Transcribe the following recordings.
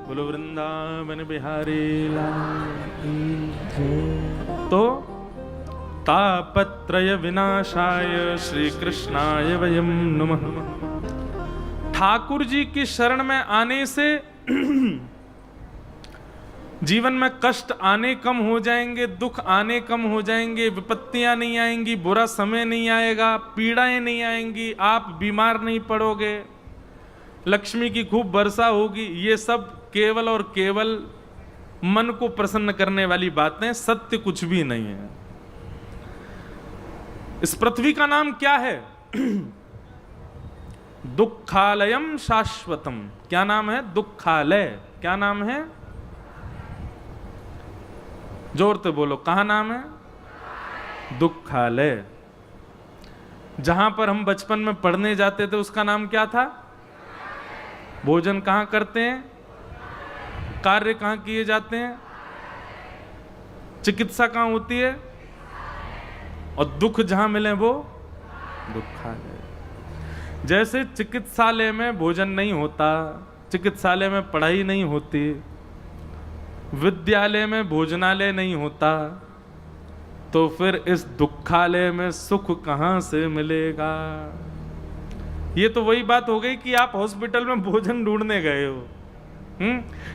बोलो वृंदावन बिहारी लाल की जय। तो तापत्रय विनाशाय श्री कृष्णाय वयम नमः। ठाकुर जी की शरण में आने से जीवन में कष्ट आने कम हो जाएंगे, दुख आने कम हो जाएंगे, विपत्तियां नहीं आएंगी, बुरा समय नहीं आएगा, पीड़ाएं नहीं आएंगी, आप बीमार नहीं पड़ोगे, लक्ष्मी की खूब वर्षा होगी। ये सब केवल और केवल मन को प्रसन्न करने वाली बातें, सत्य कुछ भी नहीं है। इस पृथ्वी का नाम क्या है? दुखालयम शाश्वतम। क्या नाम है? दुखालय। क्या नाम है? जोर से बोलो, कहां नाम है? दुखालय। जहां पर हम बचपन में पढ़ने जाते थे उसका नाम क्या था? भोजन कहां करते हैं? कार्य कहां किए जाते हैं? चिकित्सा कहां होती है? और दुख जहां मिले वो दुखालय। जैसे चिकित्सालय में भोजन नहीं होता, चिकित्सालय में पढ़ाई नहीं होती, विद्यालय में भोजनालय नहीं होता, तो फिर इस दुखालय में सुख कहां से मिलेगा? ये तो वही बात हो गई कि आप हॉस्पिटल में भोजन ढूंढने गए हो।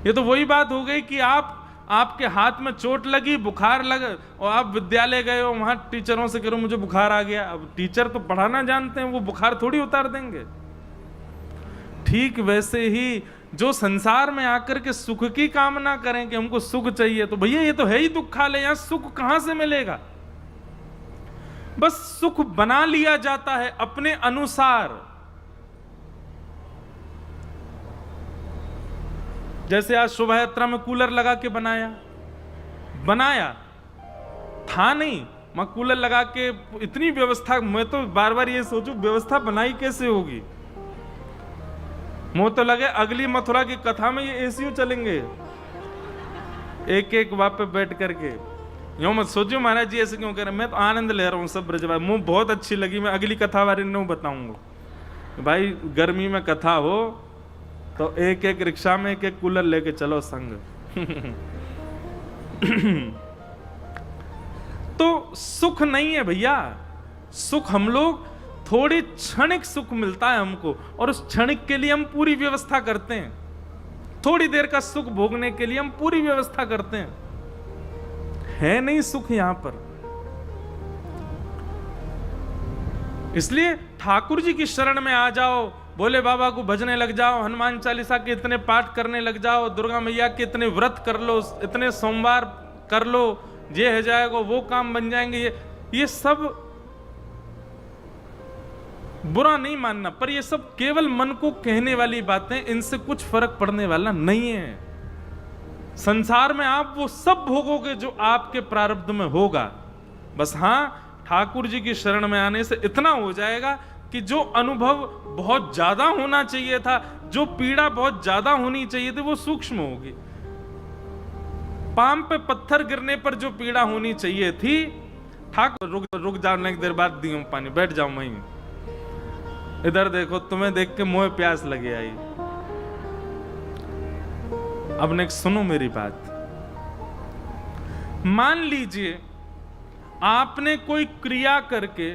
ये तो वही बात हो गई कि आपके हाथ में चोट लगी, बुखार लगा, और आप विद्यालय गए हो, वहां टीचरों से करो मुझे बुखार आ गया। अब टीचर तो पढ़ाना जानते हैं, वो बुखार थोड़ी उतार देंगे। ठीक वैसे ही जो संसार में आकर के सुख की कामना करें कि हमको सुख चाहिए, तो भैया ये तो है ही दुखालय, यहां सुख कहां से मिलेगा? बस सुख बना लिया जाता है अपने अनुसार। जैसे आज शोभा यात्रा में कूलर लगा के बनाया था नहीं, मैं कूलर लगा के इतनी व्यवस्था, मैं तो बार बार ये सोचूं व्यवस्था बनाई कैसे होगी। मुझे तो लगे अगली मथुरा की कथा में ये एसीयू चलेंगे, एक एक वहां पे बैठ करके। यूं मत सोचो महाराज जी ऐसे क्यों कह रहे हैं, मैं तो आनंद ले रहा हूं सब ब्रजवासी। मुझे बहुत अच्छी लगी, मैं अगली कथा बारे में बताऊंगा। भाई गर्मी में कथा हो तो एक एक रिक्शा में एक एक कूलर लेके चलो संग। तो सुख नहीं है भैया, सुख हम लोग थोड़ी क्षणिक सुख मिलता है हमको, और उस क्षणिक के लिए हम पूरी व्यवस्था करते हैं। थोड़ी देर का सुख भोगने के लिए हम पूरी व्यवस्था करते हैं। है नहीं सुख यहां पर। इसलिए ठाकुर जी की शरण में आ जाओ, भोले बाबा को भजने लग जाओ, हनुमान चालीसा के इतने पाठ करने लग जाओ, दुर्गा मैया के इतने व्रत कर लो, इतने सोमवार कर लो, ये हो जाएगा, वो काम बन जाएंगे। ये सब बुरा नहीं मानना, पर ये सब केवल मन को कहने वाली बातें, इनसे कुछ फर्क पड़ने वाला नहीं है। संसार में आप वो सब भोगोगे जो आपके प्रारब्ध में होगा। बस हां, ठाकुर जी की शरण में आने से इतना हो जाएगा कि जो अनुभव बहुत ज्यादा होना चाहिए था, जो पीड़ा बहुत ज्यादा होनी चाहिए थी, वो सूक्ष्म होगी। पाम पे पत्थर गिरने पर जो पीड़ा होनी चाहिए थी, ठाकुर रुक जाओ, एक देर बाद दियो पानी, बैठ जाओ वहीं, इधर देखो, तुम्हें देख के मोह प्यास लगे आई। अब नेक्स्ट सुनो मेरी बात। मान लीजिए आपने कोई क्रिया करके,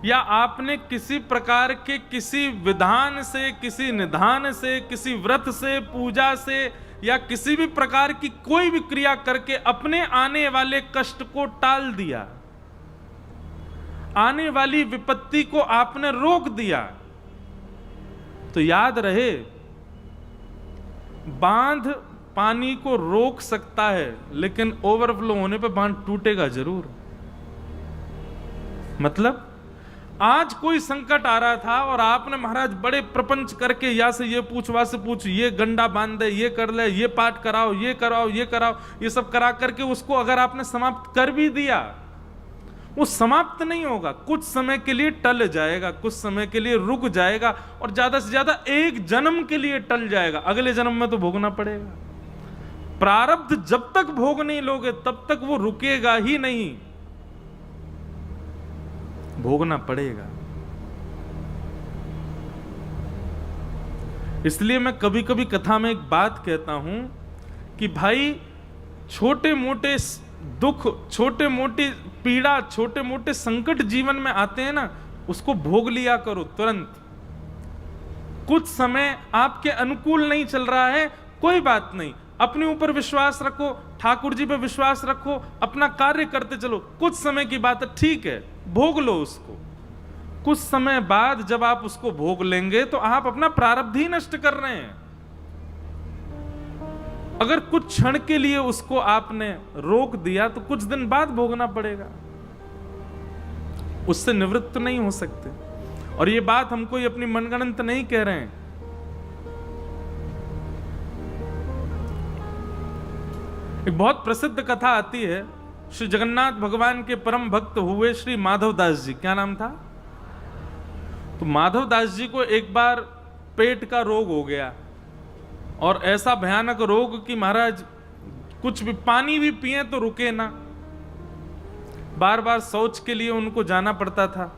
या आपने किसी प्रकार के किसी विधान से, किसी निधान से, किसी व्रत से, पूजा से, या किसी भी प्रकार की कोई भी क्रिया करके अपने आने वाले कष्ट को टाल दिया, आने वाली विपत्ति को आपने रोक दिया, तो याद रहे बांध पानी को रोक सकता है, लेकिन ओवरफ्लो होने पे बांध टूटेगा जरूर। मतलब आज कोई संकट आ रहा था और आपने महाराज बड़े प्रपंच करके, या से ये पूछ, वहां से पूछ, ये गंडा बांध दे, ये कर ले, ये पाठ कराओ, ये कराओ, ये कराओ, ये सब करा करके उसको अगर आपने समाप्त कर भी दिया, वो समाप्त नहीं होगा। कुछ समय के लिए टल जाएगा, कुछ समय के लिए रुक जाएगा, और ज्यादा से ज्यादा एक जन्म के लिए टल जाएगा। अगले जन्म में तो भोगना पड़ेगा। प्रारब्ध जब तक भोग नहीं लोगे तब तक वो रुकेगा ही नहीं, भोगना पड़ेगा। इसलिए मैं कभी कभी कथा में एक बात कहता हूं कि भाई छोटे मोटे दुख, छोटे मोटी पीड़ा, छोटे मोटे संकट जीवन में आते हैं ना, उसको भोग लिया करो तुरंत। कुछ समय आपके अनुकूल नहीं चल रहा है, कोई बात नहीं, अपने ऊपर विश्वास रखो, ठाकुर जी पे विश्वास रखो, अपना कार्य करते चलो। कुछ समय की बात है, ठीक है, भोग लो उसको। कुछ समय बाद जब आप उसको भोग लेंगे तो आप अपना प्रारब्ध ही नष्ट कर रहे हैं। अगर कुछ क्षण के लिए उसको आपने रोक दिया तो कुछ दिन बाद भोगना पड़ेगा, उससे निवृत्त नहीं हो सकते। और ये बात हम कोई अपनी मनगढ़ंत नहीं कह रहे हैं। एक बहुत प्रसिद्ध कथा आती है, श्री जगन्नाथ भगवान के परम भक्त हुए श्री माधवदास जी, क्या नाम था? तो माधवदास जी को एक बार पेट का रोग हो गया, और ऐसा भयानक रोग कि महाराज कुछ भी पानी भी पिए तो रुके ना, बार बार शौच के लिए उनको जाना पड़ता था।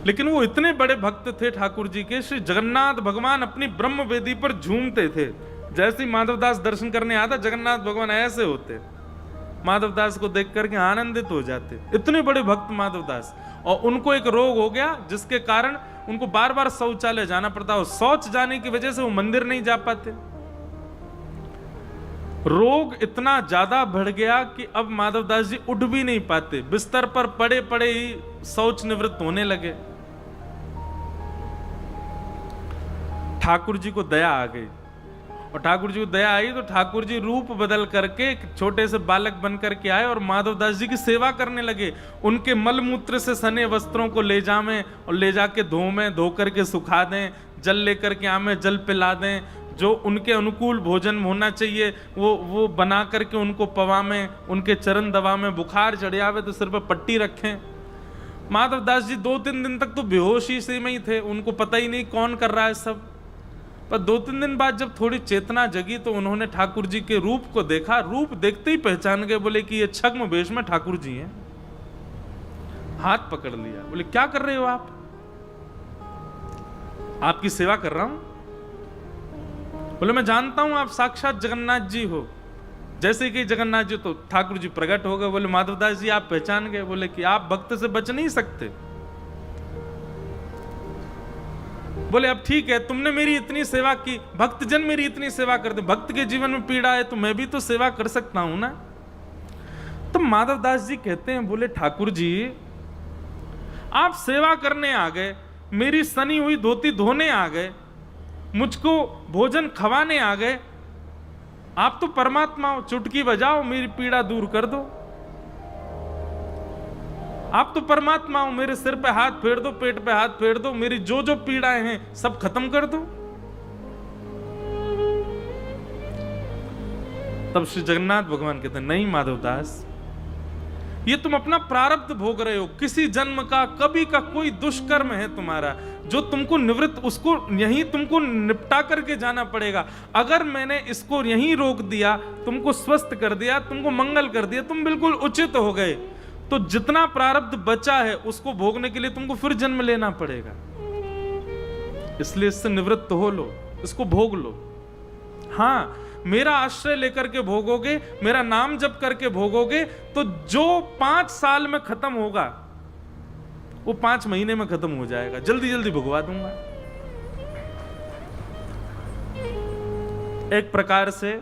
लेकिन वो इतने बड़े भक्त थे ठाकुर जी के, श्री जगन्नाथ भगवान अपनी ब्रह्म वेदी पर झूमते थे। जैसे ही माधवदास दर्शन करने आता, जगन्नाथ भगवान ऐसे होते, माधवदास को देख करके आनंदित हो जाते। इतने बड़े भक्त माधवदास, और उनको एक रोग हो गया जिसके कारण उनको बार बार शौचालय जाना पड़ता, और शौच जाने की वजह से वो मंदिर नहीं जा पाते। रोग इतना ज्यादा बढ़ गया कि अब माधवदास जी उठ भी नहीं पाते, बिस्तर पर पड़े पड़े ही शौच निवृत्त होने लगे। ठाकुर जी को दया आ गई, और ठाकुर जी को दया आई तो ठाकुर जी रूप बदल करके छोटे से बालक बन करके आए और माधवदास जी की सेवा करने लगे। उनके मलमूत्र से सने वस्त्रों को ले जावें और ले जाके धोवें, धो करके सुखा दें, जल लेकर के आवें, जल पिला दें, जो उनके अनुकूल भोजन होना चाहिए वो बना करके उनको पवावें, उनके चरण दबावें, बुखार चढ़ आवे तो सिर पर पट्टी रखें। माधवदास जी 2-3 दिन तक तो बेहोशी से में ही थे, उनको पता ही नहीं कौन कर रहा है सब। पर 2-3 दिन बाद जब थोड़ी चेतना जगी तो उन्होंने ठाकुर जी के रूप को देखा, रूप देखते ही पहचान गए, बोले कि ये छद्म वेश में ठाकुर जी हैं। हाथ पकड़ लिया, बोले क्या कर रहे हो आप? आपकी सेवा कर रहा हूं। बोले मैं जानता हूं आप साक्षात जगन्नाथ जी हो। जैसे कि जगन्नाथ जी तो ठाकुर जी प्रकट हो गए। बोले माधवदास जी आप पहचान गए? बोले कि आप भक्त से बच नहीं सकते। बोले अब ठीक है, तुमने मेरी इतनी सेवा की, भक्तजन मेरी इतनी सेवा करते, भक्त के जीवन में पीड़ा है तो मैं भी तो सेवा कर सकता हूं ना। तो माधवदास जी कहते हैं, बोले ठाकुर जी आप सेवा करने आ गए, मेरी सनी हुई धोती धोने आ गए, मुझको भोजन खवाने आ गए, आप तो परमात्मा हो, चुटकी बजाओ मेरी पीड़ा दूर कर दो। आप तो परमात्मा हो, मेरे सिर पे हाथ फेर दो, पेट पे हाथ फेर दो, मेरी जो जो पीड़ाएं हैं सब खत्म कर दो। तब श्री जगन्नाथ भगवान कहते हैं, नहीं माधवदास, ये तुम अपना प्रारब्ध भोग रहे हो, किसी जन्म का कभी का कोई दुष्कर्म है तुम्हारा जो तुमको निवृत्त, उसको यहीं तुमको निपटा करके जाना पड़ेगा। अगर मैंने इसको यहीं रोक दिया, तुमको स्वस्थ कर दिया, तुमको मंगल कर दिया, तुम बिल्कुल उचित हो गए, तो जितना प्रारब्ध बचा है उसको भोगने के लिए तुमको फिर जन्म लेना पड़ेगा। इसलिए इससे निवृत्त हो लो, इसको भोग लो। हाँ, मेरा आश्रय लेकर के भोगोगे, मेरा नाम जप करके भोगोगे, तो जो 5 साल में खत्म होगा वो 5 महीने में खत्म हो जाएगा, जल्दी जल्दी भुगवा दूंगा। एक प्रकार से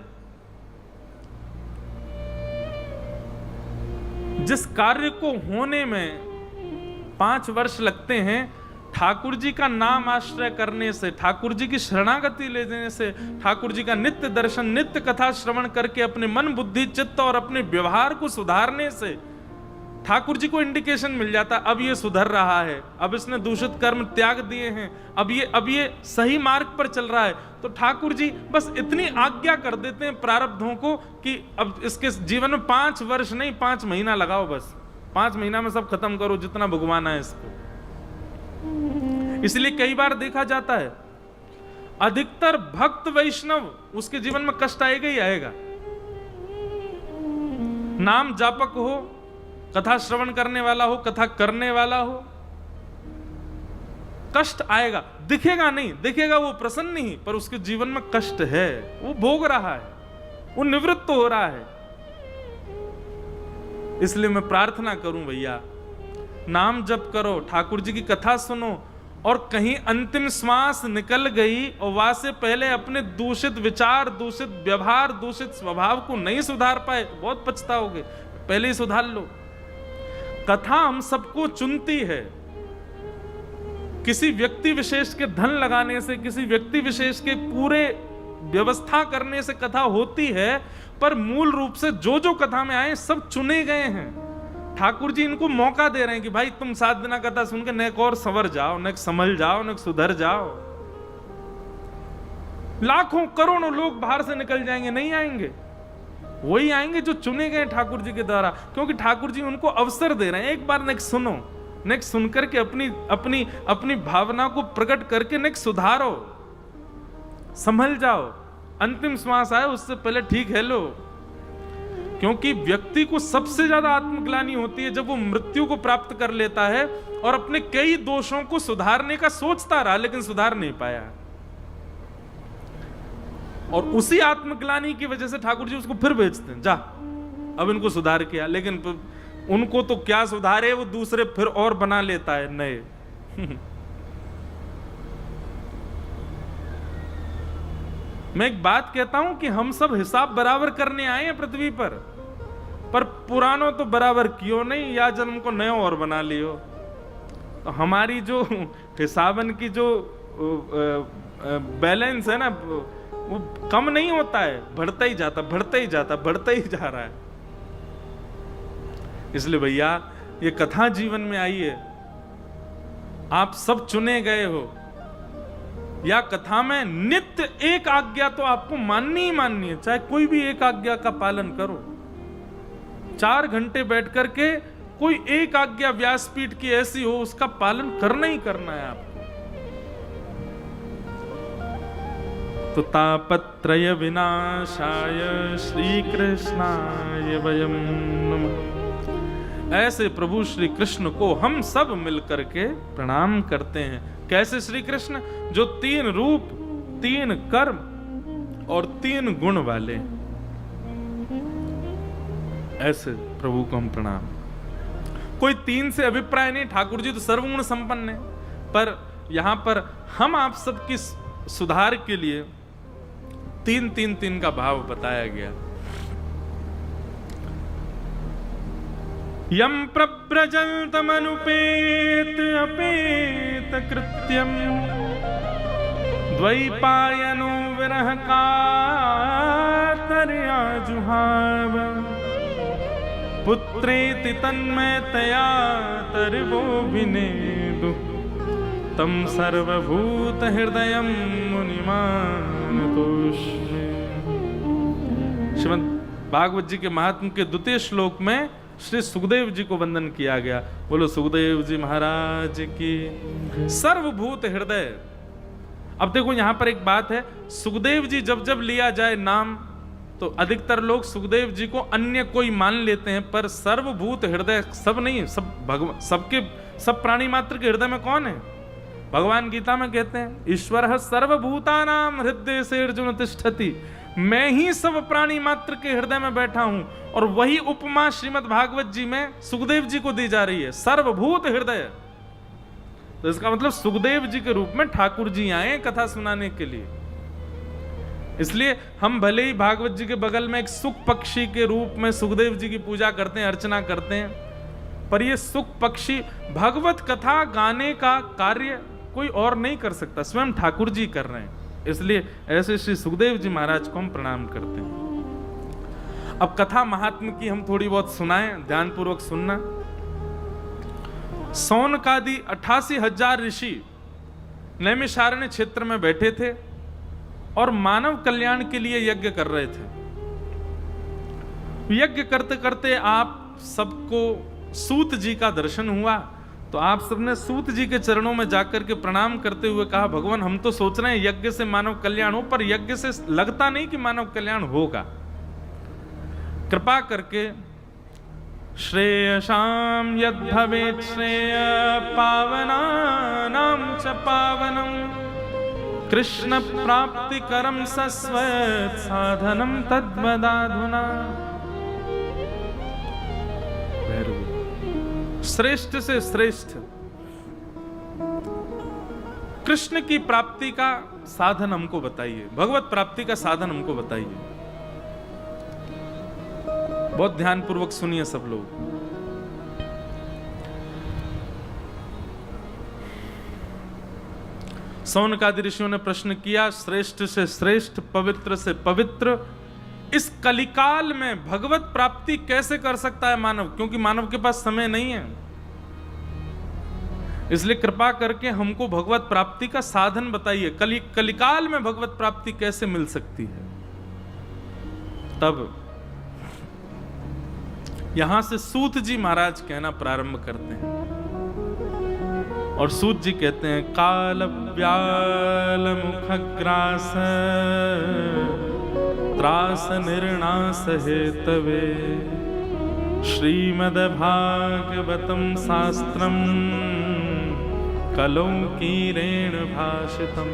जिस कार्य को होने में 5 वर्ष लगते हैं, ठाकुर जी का नाम आश्रय करने से, ठाकुर जी की शरणागति लेने से, ठाकुर जी का नित्य दर्शन, नित्य कथा श्रवण करके अपने मन बुद्धि चित्त और अपने व्यवहार को सुधारने से ठाकुर जी को इंडिकेशन मिल जाता, अब ये सुधर रहा है, अब इसने दूषित कर्म त्याग दिए हैं, अब ये सही मार्ग पर चल रहा है। तो ठाकुर जी बस इतनी आज्ञा कर देते हैं प्रारब्धों को कि अब इसके जीवन में 5 वर्ष नहीं 5 महीना लगाओ, बस 5 महीना में सब खत्म करो जितना भगवाना है इसको। इसलिए कई बार देखा जाता है अधिकतर भक्त वैष्णव उसके जीवन में कष्ट आएगा ही आएगा। नाम जापक हो, कथा श्रवण करने वाला हो, कथा करने वाला हो, कष्ट आएगा, दिखेगा नहीं, दिखेगा वो प्रसन्न ही, पर उसके जीवन में कष्ट है, वो भोग रहा है, वो निवृत्त हो रहा है। इसलिए मैं प्रार्थना करूं भैया, नाम जप करो, ठाकुर जी की कथा सुनो, और कहीं अंतिम श्वास निकल गई और वहां से पहले अपने दूषित विचार, दूषित व्यवहार, दूषित स्वभाव को नहीं सुधार पाए तो बहुत पछताओगे। पहले ही सुधार लो। कथा हम सबको चुनती है। किसी व्यक्ति विशेष के धन लगाने से, किसी व्यक्ति विशेष के पूरे व्यवस्था करने से कथा होती है, पर मूल रूप से जो जो कथा में आए सब चुने गए हैं। ठाकुर जी इनको मौका दे रहे हैं कि भाई तुम 7 दिन कथा सुन के नेक और संवर जाओ, नेक संभल जाओ, नेक सुधर जाओ। लाखों करोड़ों लोग बाहर से निकल जाएंगे, नहीं आएंगे, वही आएंगे जो चुने गए ठाकुर जी के द्वारा, क्योंकि ठाकुर जी उनको अवसर दे रहे हैं। एक बार नेक सुनो, नेक सुन करके अपनी अपनी अपनी भावना को प्रकट करके नेक सुधारो, संभल जाओ। अंतिम श्वास आए उससे पहले ठीक है लो। क्योंकि व्यक्ति को सबसे ज्यादा आत्मग्लानि होती है जब वो मृत्यु को प्राप्त कर लेता है और अपने कई दोषों को सुधारने का सोचता रहा लेकिन सुधार नहीं पाया, और उसी आत्मग्लानि की वजह से ठाकुर जी उसको फिर भेजते हैं, जा अब इनको सुधार किया, लेकिन उनको तो क्या सुधारे, वो दूसरे फिर और बना लेता है नए। मैं एक बात कहता हूं कि हम सब हिसाब बराबर करने आए हैं पृथ्वी पर पुरानो तो बराबर क्यों नहीं, या जन्म को नया और बना लियो। तो हमारी जो हिसाबन की जो बैलेंस है ना, वो कम नहीं होता है, बढ़ता ही जाता, बढ़ता ही जाता, बढ़ता ही जा रहा है। इसलिए भैया ये कथा जीवन में आई है, आप सब चुने गए हो, या कथा में नित्य एक आज्ञा तो आपको माननी ही माननी है, चाहे कोई भी एक आज्ञा का पालन करो। 4 घंटे बैठ करके कोई एक आज्ञा व्यासपीठ की ऐसी हो, उसका पालन करना ही करना है आपको। तो तापत्रय विनाशाय श्री कृष्णाय वयम नमः। ऐसे प्रभु श्री कृष्ण को हम सब मिलकर के प्रणाम करते हैं। कैसे श्री कृष्ण? जो 3 रूप, 3 कर्म और 3 गुण वाले, ऐसे प्रभु को हम प्रणाम। कोई 3 से अभिप्राय नहीं, ठाकुर जी तो सर्वगुण संपन्न है, पर यहां पर हम आप सबकी सुधार के लिए 3 का भाव बताया गया। यम प्रव्रजन्तमनुपेत अपेत कृत्यम द्वैपायनो विरह कातर्या जुहाव पुत्रेति तन्मयतया तर्वो विनेदु तम सर्वभूत हृदयं मुनिमानतोऽस्मि। श्रीमद् भागवत जी के महात्म्य के 2 श्लोक में श्री सुखदेव जी को वंदन किया गया। बोलो सुखदेव जी महाराज की। सर्वभूत हृदय। अब देखो यहां पर एक बात है, सुखदेव जी जब जब लिया जाए नाम तो अधिकतर लोग सुखदेव जी को अन्य कोई मान लेते हैं, पर सर्वभूत हृदय सब नहीं है, सब भगवान, सब प्राणी मात्र के हृदय में कौन है? भगवान गीता में कहते हैं ईश्वरः सर्वभूतानां हृदय से अर्जुन तिष्ठति। मैं ही सब प्राणी मात्र के हृदय में बैठा हूं, और वही उपमा श्रीमद् भागवत जी में सुखदेव जी को दी जा रही है, सर्वभूत हृदय। तो इसका मतलब सुखदेव जी के रूप में ठाकुर जी आए कथा सुनाने के लिए। इसलिए हम भले ही भागवत जी के बगल में एक सुख पक्षी के रूप में सुखदेव जी की पूजा करते हैं, अर्चना करते हैं, पर यह सुख पक्षी भगवत कथा गाने का कार्य कोई और नहीं कर सकता, स्वयं ठाकुर जी कर रहे हैं। इसलिए ऐसे श्री सुखदेव जी महाराज को हम प्रणाम करते हैं। अब कथा महात्म्य की हम थोड़ी बहुत सुनाएं, ध्यानपूर्वक सुनना। सौनकादि 88,000 ऋषि नैमिषारण्य क्षेत्र में बैठे थे और मानव कल्याण के लिए यज्ञ कर रहे थे। यज्ञ करते करते आप सबको सूत जी का दर्शन हुआ, तो आप सबने सूत जी के चरणों में जाकर के प्रणाम करते हुए कहा, भगवान हम तो सोच रहे हैं यज्ञ से मानव कल्याण हो, पर यज्ञ से लगता नहीं कि मानव कल्याण होगा। कृपा करके श्रेयसां यद्भवेत् श्रेय पावनानां च पावनं कृष्ण प्राप्तिकरं सस्वत् साधनं तद्वदाधुना। श्रेष्ठ से श्रेष्ठ कृष्ण की प्राप्ति का साधन हमको बताइए, भगवत प्राप्ति का साधन हमको बताइए। बहुत ध्यान पूर्वक सुनिए सब लोग। सौनकादि ऋषियों ने प्रश्न किया, श्रेष्ठ से श्रेष्ठ, पवित्र से पवित्र, इस कलिकाल में भगवत प्राप्ति कैसे कर सकता है मानव? क्योंकि मानव के पास समय नहीं है, इसलिए कृपा करके हमको भगवत प्राप्ति का साधन बताइए। कलिकाल में भगवत प्राप्ति कैसे मिल सकती है? तब यहां से सूत जी महाराज कहना प्रारंभ करते हैं और सूत जी कहते हैं, काल व्याल मुखग्रास त्रास निर्णास हेतवे श्रीमद् भागवतम शास्त्रम कलौकीरेण भाषितम।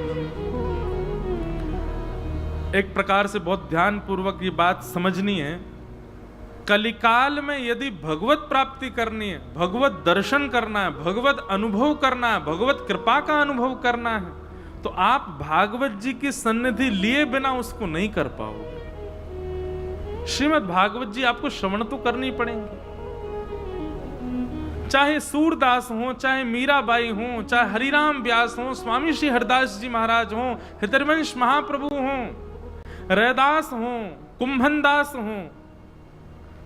एक प्रकार से बहुत ध्यान पूर्वक ये बात समझनी है। कलिकाल में यदि भगवत प्राप्ति करनी है, भगवत दर्शन करना है, भगवत अनुभव करना है, भगवत कृपा का अनुभव करना है, तो आप भागवत जी की सन्निधि लिए बिना उसको नहीं कर पाओगे। श्रीमद् भागवत जी आपको श्रवण तो करनी पड़ेंगी, चाहे सूरदास हो, चाहे मीराबाई हो, चाहे हरिराम व्यास हो, स्वामी श्री हरदास जी महाराज हो, हितरवंश महाप्रभु हो, रैदास हो, कुंभनदास हो,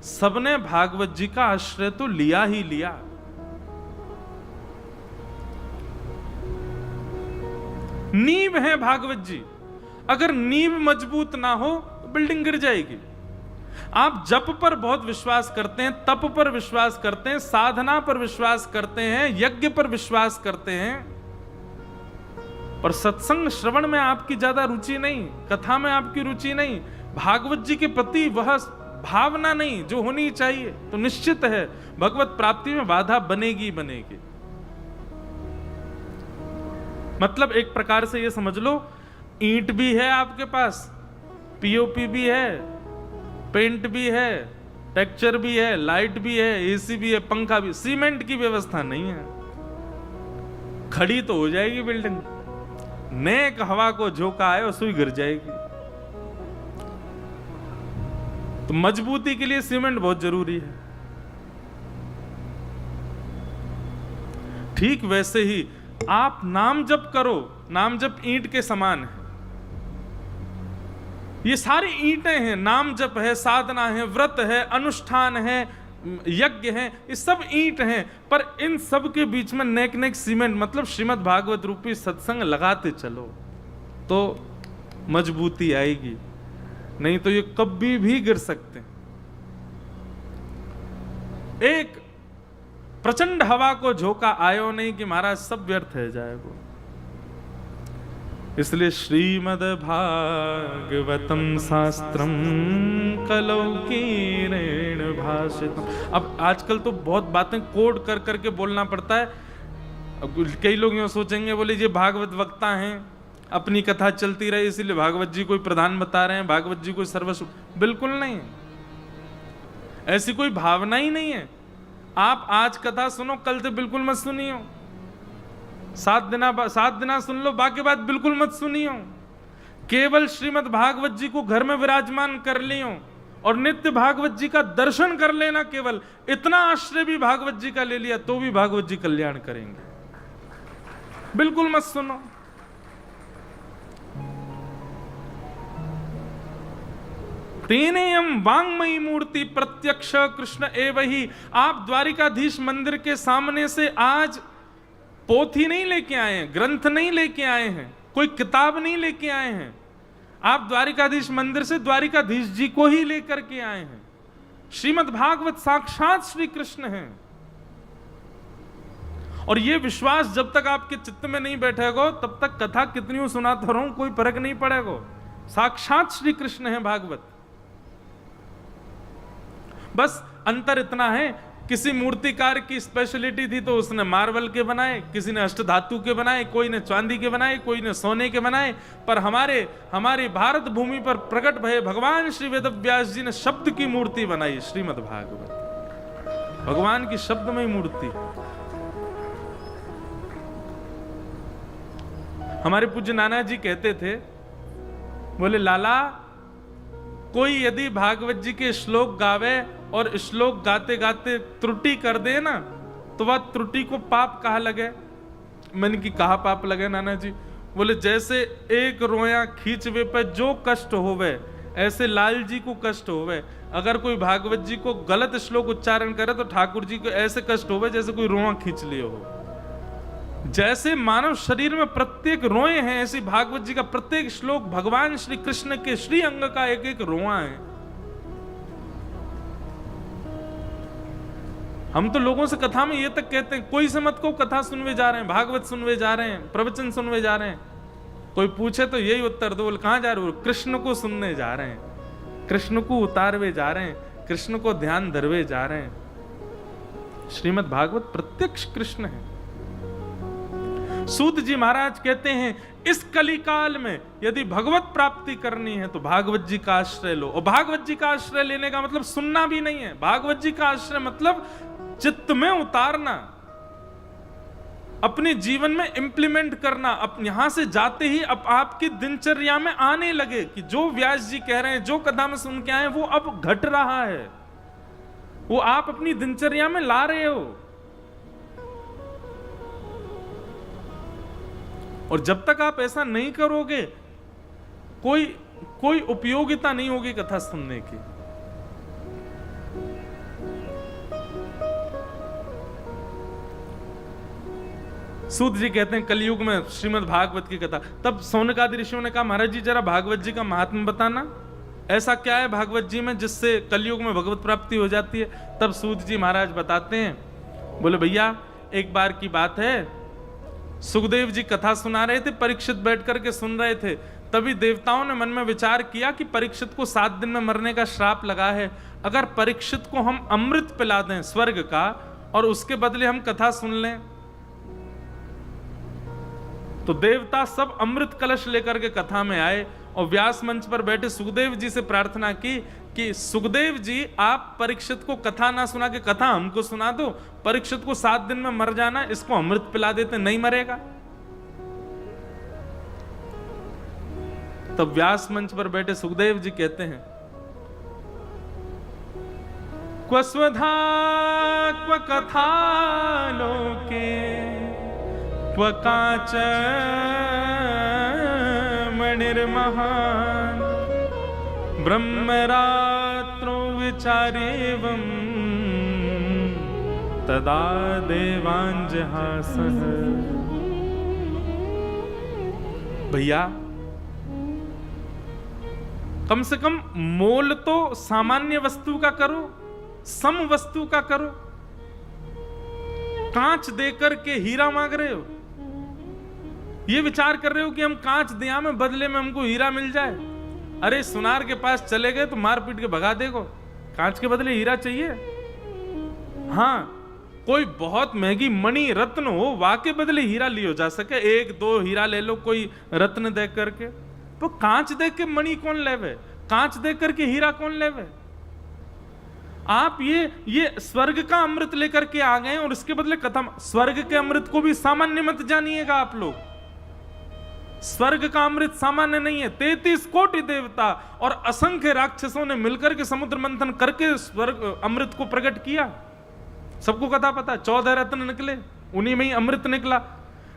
सबने भागवत जी का आश्रय तो लिया ही लिया। नींव है भागवत जी, अगर नींव मजबूत ना हो तो बिल्डिंग गिर जाएगी। आप जप पर बहुत विश्वास करते हैं, तप पर विश्वास करते हैं, साधना पर विश्वास करते हैं, यज्ञ पर विश्वास करते हैं, पर सत्संग श्रवण में आपकी ज्यादा रुचि नहीं, कथा में आपकी रुचि नहीं, भागवत जी के प्रति वह भावना नहीं जो होनी चाहिए, तो निश्चित है भगवत प्राप्ति में बाधा बनेगी बनेगी। मतलब एक प्रकार से ये समझ लो, ईंट भी है आपके पास, पीओपी भी है, पेंट भी है, टेक्सचर भी है, लाइट भी है, एसी भी है, पंखा भी, सीमेंट की व्यवस्था नहीं है, खड़ी तो हो जाएगी बिल्डिंग, नेक हवा को झोंका है और सुई गिर जाएगी। तो मजबूती के लिए सीमेंट बहुत जरूरी है। ठीक वैसे ही आप नाम जप करो, नाम जप ईंट के समान है। ये सारी ईंटें हैं, नाम जप है, साधना है, व्रत है, अनुष्ठान है, यज्ञ है, ये सब ईंट हैं, पर इन सब के बीच में नेक नेक सीमेंट, मतलब श्रीमद् भागवत रूपी सत्संग लगाते चलो तो मजबूती आएगी, नहीं तो ये कभी भी गिर सकते हैं। एक प्रचंड हवा को झोंका आयो नहीं कि महाराज सब व्यर्थ है जाएगा। इसलिए श्रीमद् भागवतम शास्त्रम कलौकीरेण भाषितम। अब आजकल तो बहुत बातें कोड कर करके बोलना पड़ता है। अब कई लोग यूं सोचेंगे, बोले ये भागवत वक्ता हैं, अपनी कथा चलती रहे इसीलिए भागवत जी कोई प्रधान बता रहे हैं, भागवत जी कोई सर्वस्व। बिल्कुल नहीं, ऐसी कोई भावना ही नहीं है। आप आज कथा सुनो, कल से बिल्कुल मत सुनियो, 7 दिना सुन लो, बाकी बात बिल्कुल मत सुनियो। केवल श्रीमद् भागवत जी को घर में विराजमान कर लियो और नित्य भागवत जी का दर्शन कर लेना, केवल इतना आश्रय भी भागवत जी का ले लिया तो भी भागवत जी कल्याण करेंगे। बिल्कुल मत सुनो। तेनेयम वांगमयी मूर्ति प्रत्यक्ष कृष्ण एव ही। आप द्वारिकाधीश मंदिर के सामने से आज पोथी नहीं लेके आए हैं, ग्रंथ नहीं लेके आए हैं, कोई किताब नहीं लेके आए हैं। आप द्वारिकाधीश मंदिर से द्वारिकाधीश जी को ही लेकर के आए हैं। श्रीमद् भागवत साक्षात श्री कृष्ण हैं। और यह विश्वास जब तक आपके चित्त में नहीं बैठेगा तब तक कथा कितनी सुनाता रहूं कोई फर्क नहीं पड़ेगा। साक्षात श्री कृष्ण है भागवत। बस अंतर इतना है, किसी मूर्तिकार की स्पेशलिटी थी तो उसने मार्बल के बनाए, किसी ने अष्टधातु के बनाए, कोई ने चांदी के बनाए, कोई ने सोने के बनाए। पर हमारी भारत भूमि पर प्रकट भये भगवान श्री वेद व्यास जी ने शब्द की मूर्ति बनाई, श्रीमद् भागवत, भगवान की शब्दमय मूर्ति। हमारे पूज्य नाना जी कहते थे, बोले लाला, कोई यदि भागवत जी के श्लोक गावे और श्लोक गाते गाते त्रुटि कर दे ना, तो वह त्रुटि को पाप कहा लगे। मैंने की कहा पाप लगे नाना जी? बोले जैसे एक रोया खींचवे पे जो कष्ट होवे, ऐसे लाल जी को कष्ट होवे। अगर कोई भागवत जी को गलत श्लोक उच्चारण करे तो ठाकुर जी को ऐसे कष्ट होवे जैसे कोई रोआ खींच लिए हो। जैसे मानव शरीर में प्रत्येक रोए हैं, ऐसी भागवत जी का प्रत्येक श्लोक भगवान श्री कृष्ण के श्री अंग का एक एक रोआ है। हम तो लोगों से कथा में ये तक कहते हैं, कोई से मत को कथा सुनवे जा रहे हैं, भागवत सुनवे जा रहे हैं, प्रवचन सुनवे जा रहे हैं। कोई पूछे तो यही उत्तर दो, बोले कहां जा रहे हो? कृष्ण को सुनने जा रहे हैं, कृष्ण को उतारवे जा रहे हैं, कृष्ण को ध्यान धरवे जा रहे हैं। श्रीमद् भागवत प्रत्यक्ष कृष्ण है। सूत जी महाराज कहते हैं, इस कलिकाल में यदि भगवत प्राप्ति करनी है तो भागवत जी का आश्रय लो। और भागवत जी का आश्रय लेने का मतलब सुनना भी नहीं है, भागवत जी का आश्रय मतलब चित्त में उतारना, अपने जीवन में इंप्लीमेंट करना। अब यहां से जाते ही अब आपकी दिनचर्या में आने लगे कि जो व्यास जी कह रहे हैं, जो कथा में सुन के आए, वो अब घट रहा है, वो आप अपनी दिनचर्या में ला रहे हो। और जब तक आप ऐसा नहीं करोगे, कोई उपयोगिता नहीं होगी कथा सुनने की। सूत जी कहते हैं, कलयुग में श्रीमद् भागवत की कथा। तब सौनकादि ऋषियों ने कहा, महाराज जी जरा भागवत जी का महात्म्य बताना, ऐसा क्या है भागवत जी में जिससे कलयुग में भगवत प्राप्ति हो जाती है? तब सूत जी महाराज बताते हैं, बोले भैया एक बार की बात है, सुखदेव जी कथा सुना रहे थे, परीक्षित बैठ करके सुन रहे थे। तभी देवताओं ने मन में विचार किया कि परीक्षित को 7 दिन में मरने का श्राप लगा है, अगर परीक्षित को हम अमृत पिला दें स्वर्ग का और उसके बदले हम कथा सुन लें, तो देवता सब अमृत कलश लेकर के कथा में आए और व्यास मंच पर बैठे सुखदेव जी से प्रार्थना की कि सुखदेव जी आप परीक्षित को कथा ना सुना के कथा हमको सुना दो, परीक्षित को 7 दिन में मर जाना, इसको अमृत पिला देते, नहीं मरेगा। तब व्यास मंच पर बैठे सुखदेव जी कहते हैं, क्व स्वधा क्व कथा लोके क्व काच मणिर्महान् ब्रह्मरात्रो विचारेवं तदा देवांजहासः। भैया कम से कम मोल तो सामान्य वस्तु का करो, सम वस्तु का करो। कांच देकर के हीरा मांग रहे हो, ये विचार कर रहे हो कि हम कांच दिया में बदले में हमको हीरा मिल जाए। अरे सुनार के पास चले गए तो मार पीट के भगा देगो, कांच के बदले हीरा चाहिए। हाँ, कोई बहुत महंगी मणि रत्न हो, वाके बदले हीरा लियो जा सके, 1-2 हीरा ले लो कोई रत्न देख करके, तो कांच देख के मणि कौन लेवे, कांच देख करके हीरा कौन लेवे। आप ये स्वर्ग का अमृत लेकर के आ गए और इसके बदले कथा। स्वर्ग के अमृत को भी सामान्य मत जानिएगा आप लोग, स्वर्ग का अमृत सामान्य नहीं है। 33 कोटि देवता और असंख्य राक्षसों ने मिलकर के समुद्र मंथन करके स्वर्ग अमृत को प्रकट किया। सबको कथा पता, 14 रत्न निकले, उन्हीं में ही अमृत निकला।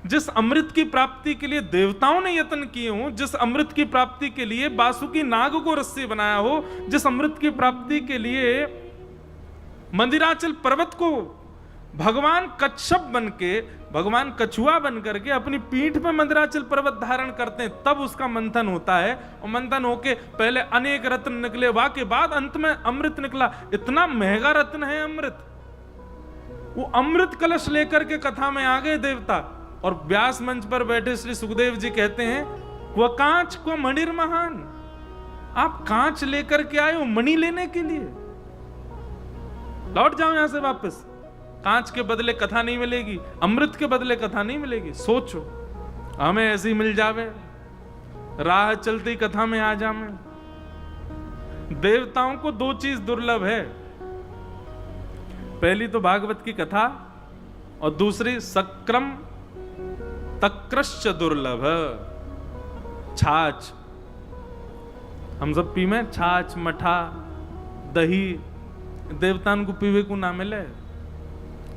जिस अमृत की प्राप्ति के लिए देवताओं ने यत्न किए हो, जिस अमृत की प्राप्ति के लिए बासुकी नाग को रस्सी बनाया हो, जिस अमृत की प्राप्ति के लिए मंदिराचल पर्वत को भगवान कच्छप बनके, भगवान कछुआ बन करके अपनी पीठ पे मंदिराचल पर्वत धारण करते हैं, तब उसका मंथन होता है। और मंथन होके पहले अनेक रत्न निकले, वाके बाद अंत में अमृत निकला। इतना महंगा रत्न है अमृत। वो अमृत कलश लेकर के कथा में आ गए देवता, और व्यास मंच पर बैठे श्री सुखदेव जी कहते हैं, क्व कांच क्व मणिर्महान्। आप कांच लेकर के आए हो मणि लेने के लिए, लौट जाओ यहां से वापस। कांच के बदले कथा नहीं मिलेगी, अमृत के बदले कथा नहीं मिलेगी। सोचो हमें ऐसी मिल जावे, राह चलती कथा में आ जावे। देवताओं को दो चीज दुर्लभ है, पहली तो भागवत की कथा और दूसरी सक्रम तक्रश्च दुर्लभ, छाछ। हम सब पीवे छाछ, मठा, दही, देवताओं को पीवे को ना मिले।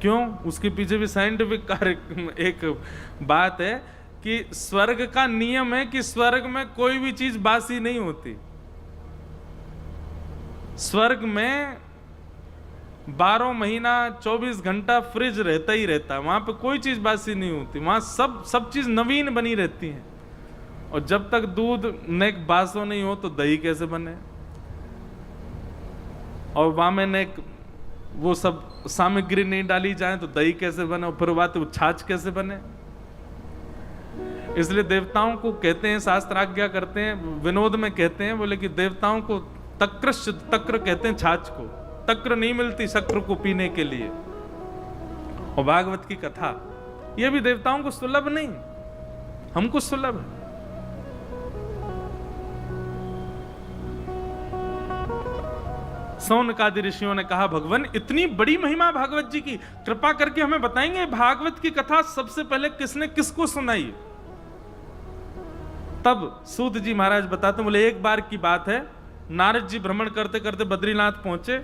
क्यों? उसके पीछे भी साइंटिफिक कार्य एक बात है कि स्वर्ग का नियम है कि स्वर्ग में कोई भी चीज बासी नहीं होती। स्वर्ग में 12 महीना 24 घंटा फ्रिज रहता ही रहता है, वहां पे कोई चीज बासी नहीं होती, वहां सब चीज नवीन बनी रहती है। और जब तक दूध नेक बासो नहीं हो तो दही कैसे बने, और वहां में नेक वो सब सामग्री नहीं डाली जाए तो दही कैसे बने, और फिर बात वो छाछ कैसे बने। इसलिए देवताओं को कहते हैं, शास्त्र आज्ञा करते हैं, विनोद में कहते हैं, बोले कि देवताओं को तक्रश्च, तक्र कहते हैं छाछ को, तक्र नहीं मिलती शक्र को पीने के लिए। और भागवत की कथा यह भी देवताओं को सुलभ नहीं, हमको सुलभ है। सौनकादि ऋषियों ने कहा, भगवान इतनी बड़ी महिमा भागवत जी की, कृपा करके हमें बताएंगे भागवत की कथा सबसे पहले किसने किसको सुनाई। तब सूत जी महाराज बताते, बोले एक बार की बात है, नारद जी भ्रमण करते करते बद्रीनाथ पहुंचे,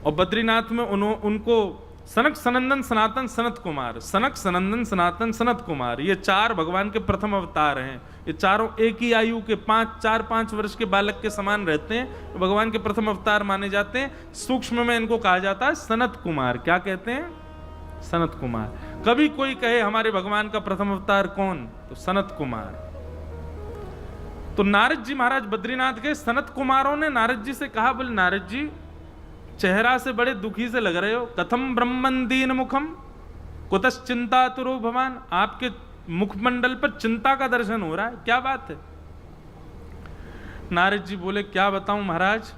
और बद्रीनाथ में उनको सनक सनंदन सनातन सनत कुमार, सनक सनंदन सनातन सनत कुमार, ये 4 भगवान के प्रथम अवतार हैं। ये चारों एक ही आयु के 4-5 वर्ष के बालक के समान रहते हैं, भगवान के प्रथम अवतार माने जाते हैं। सूक्ष्म में इनको कहा जाता है सनत कुमार। क्या कहते हैं? सनत कुमार। कभी कोई कहे हमारे भगवान का प्रथम अवतार कौन, तो सनत कुमार। तो नारद जी महाराज बद्रीनाथ के, सनत कुमारों ने नारद जी से कहा, बोले नारद जी चेहरा से बड़े दुखी से लग रहे हो, कथम ब्रह्मन दीन मुखम कुतश्चिंता तुरो भगवान, आपके मुखमंडल पर चिंता का दर्शन हो रहा है, क्या बात है? नारद जी बोले, क्या बताऊं महाराज,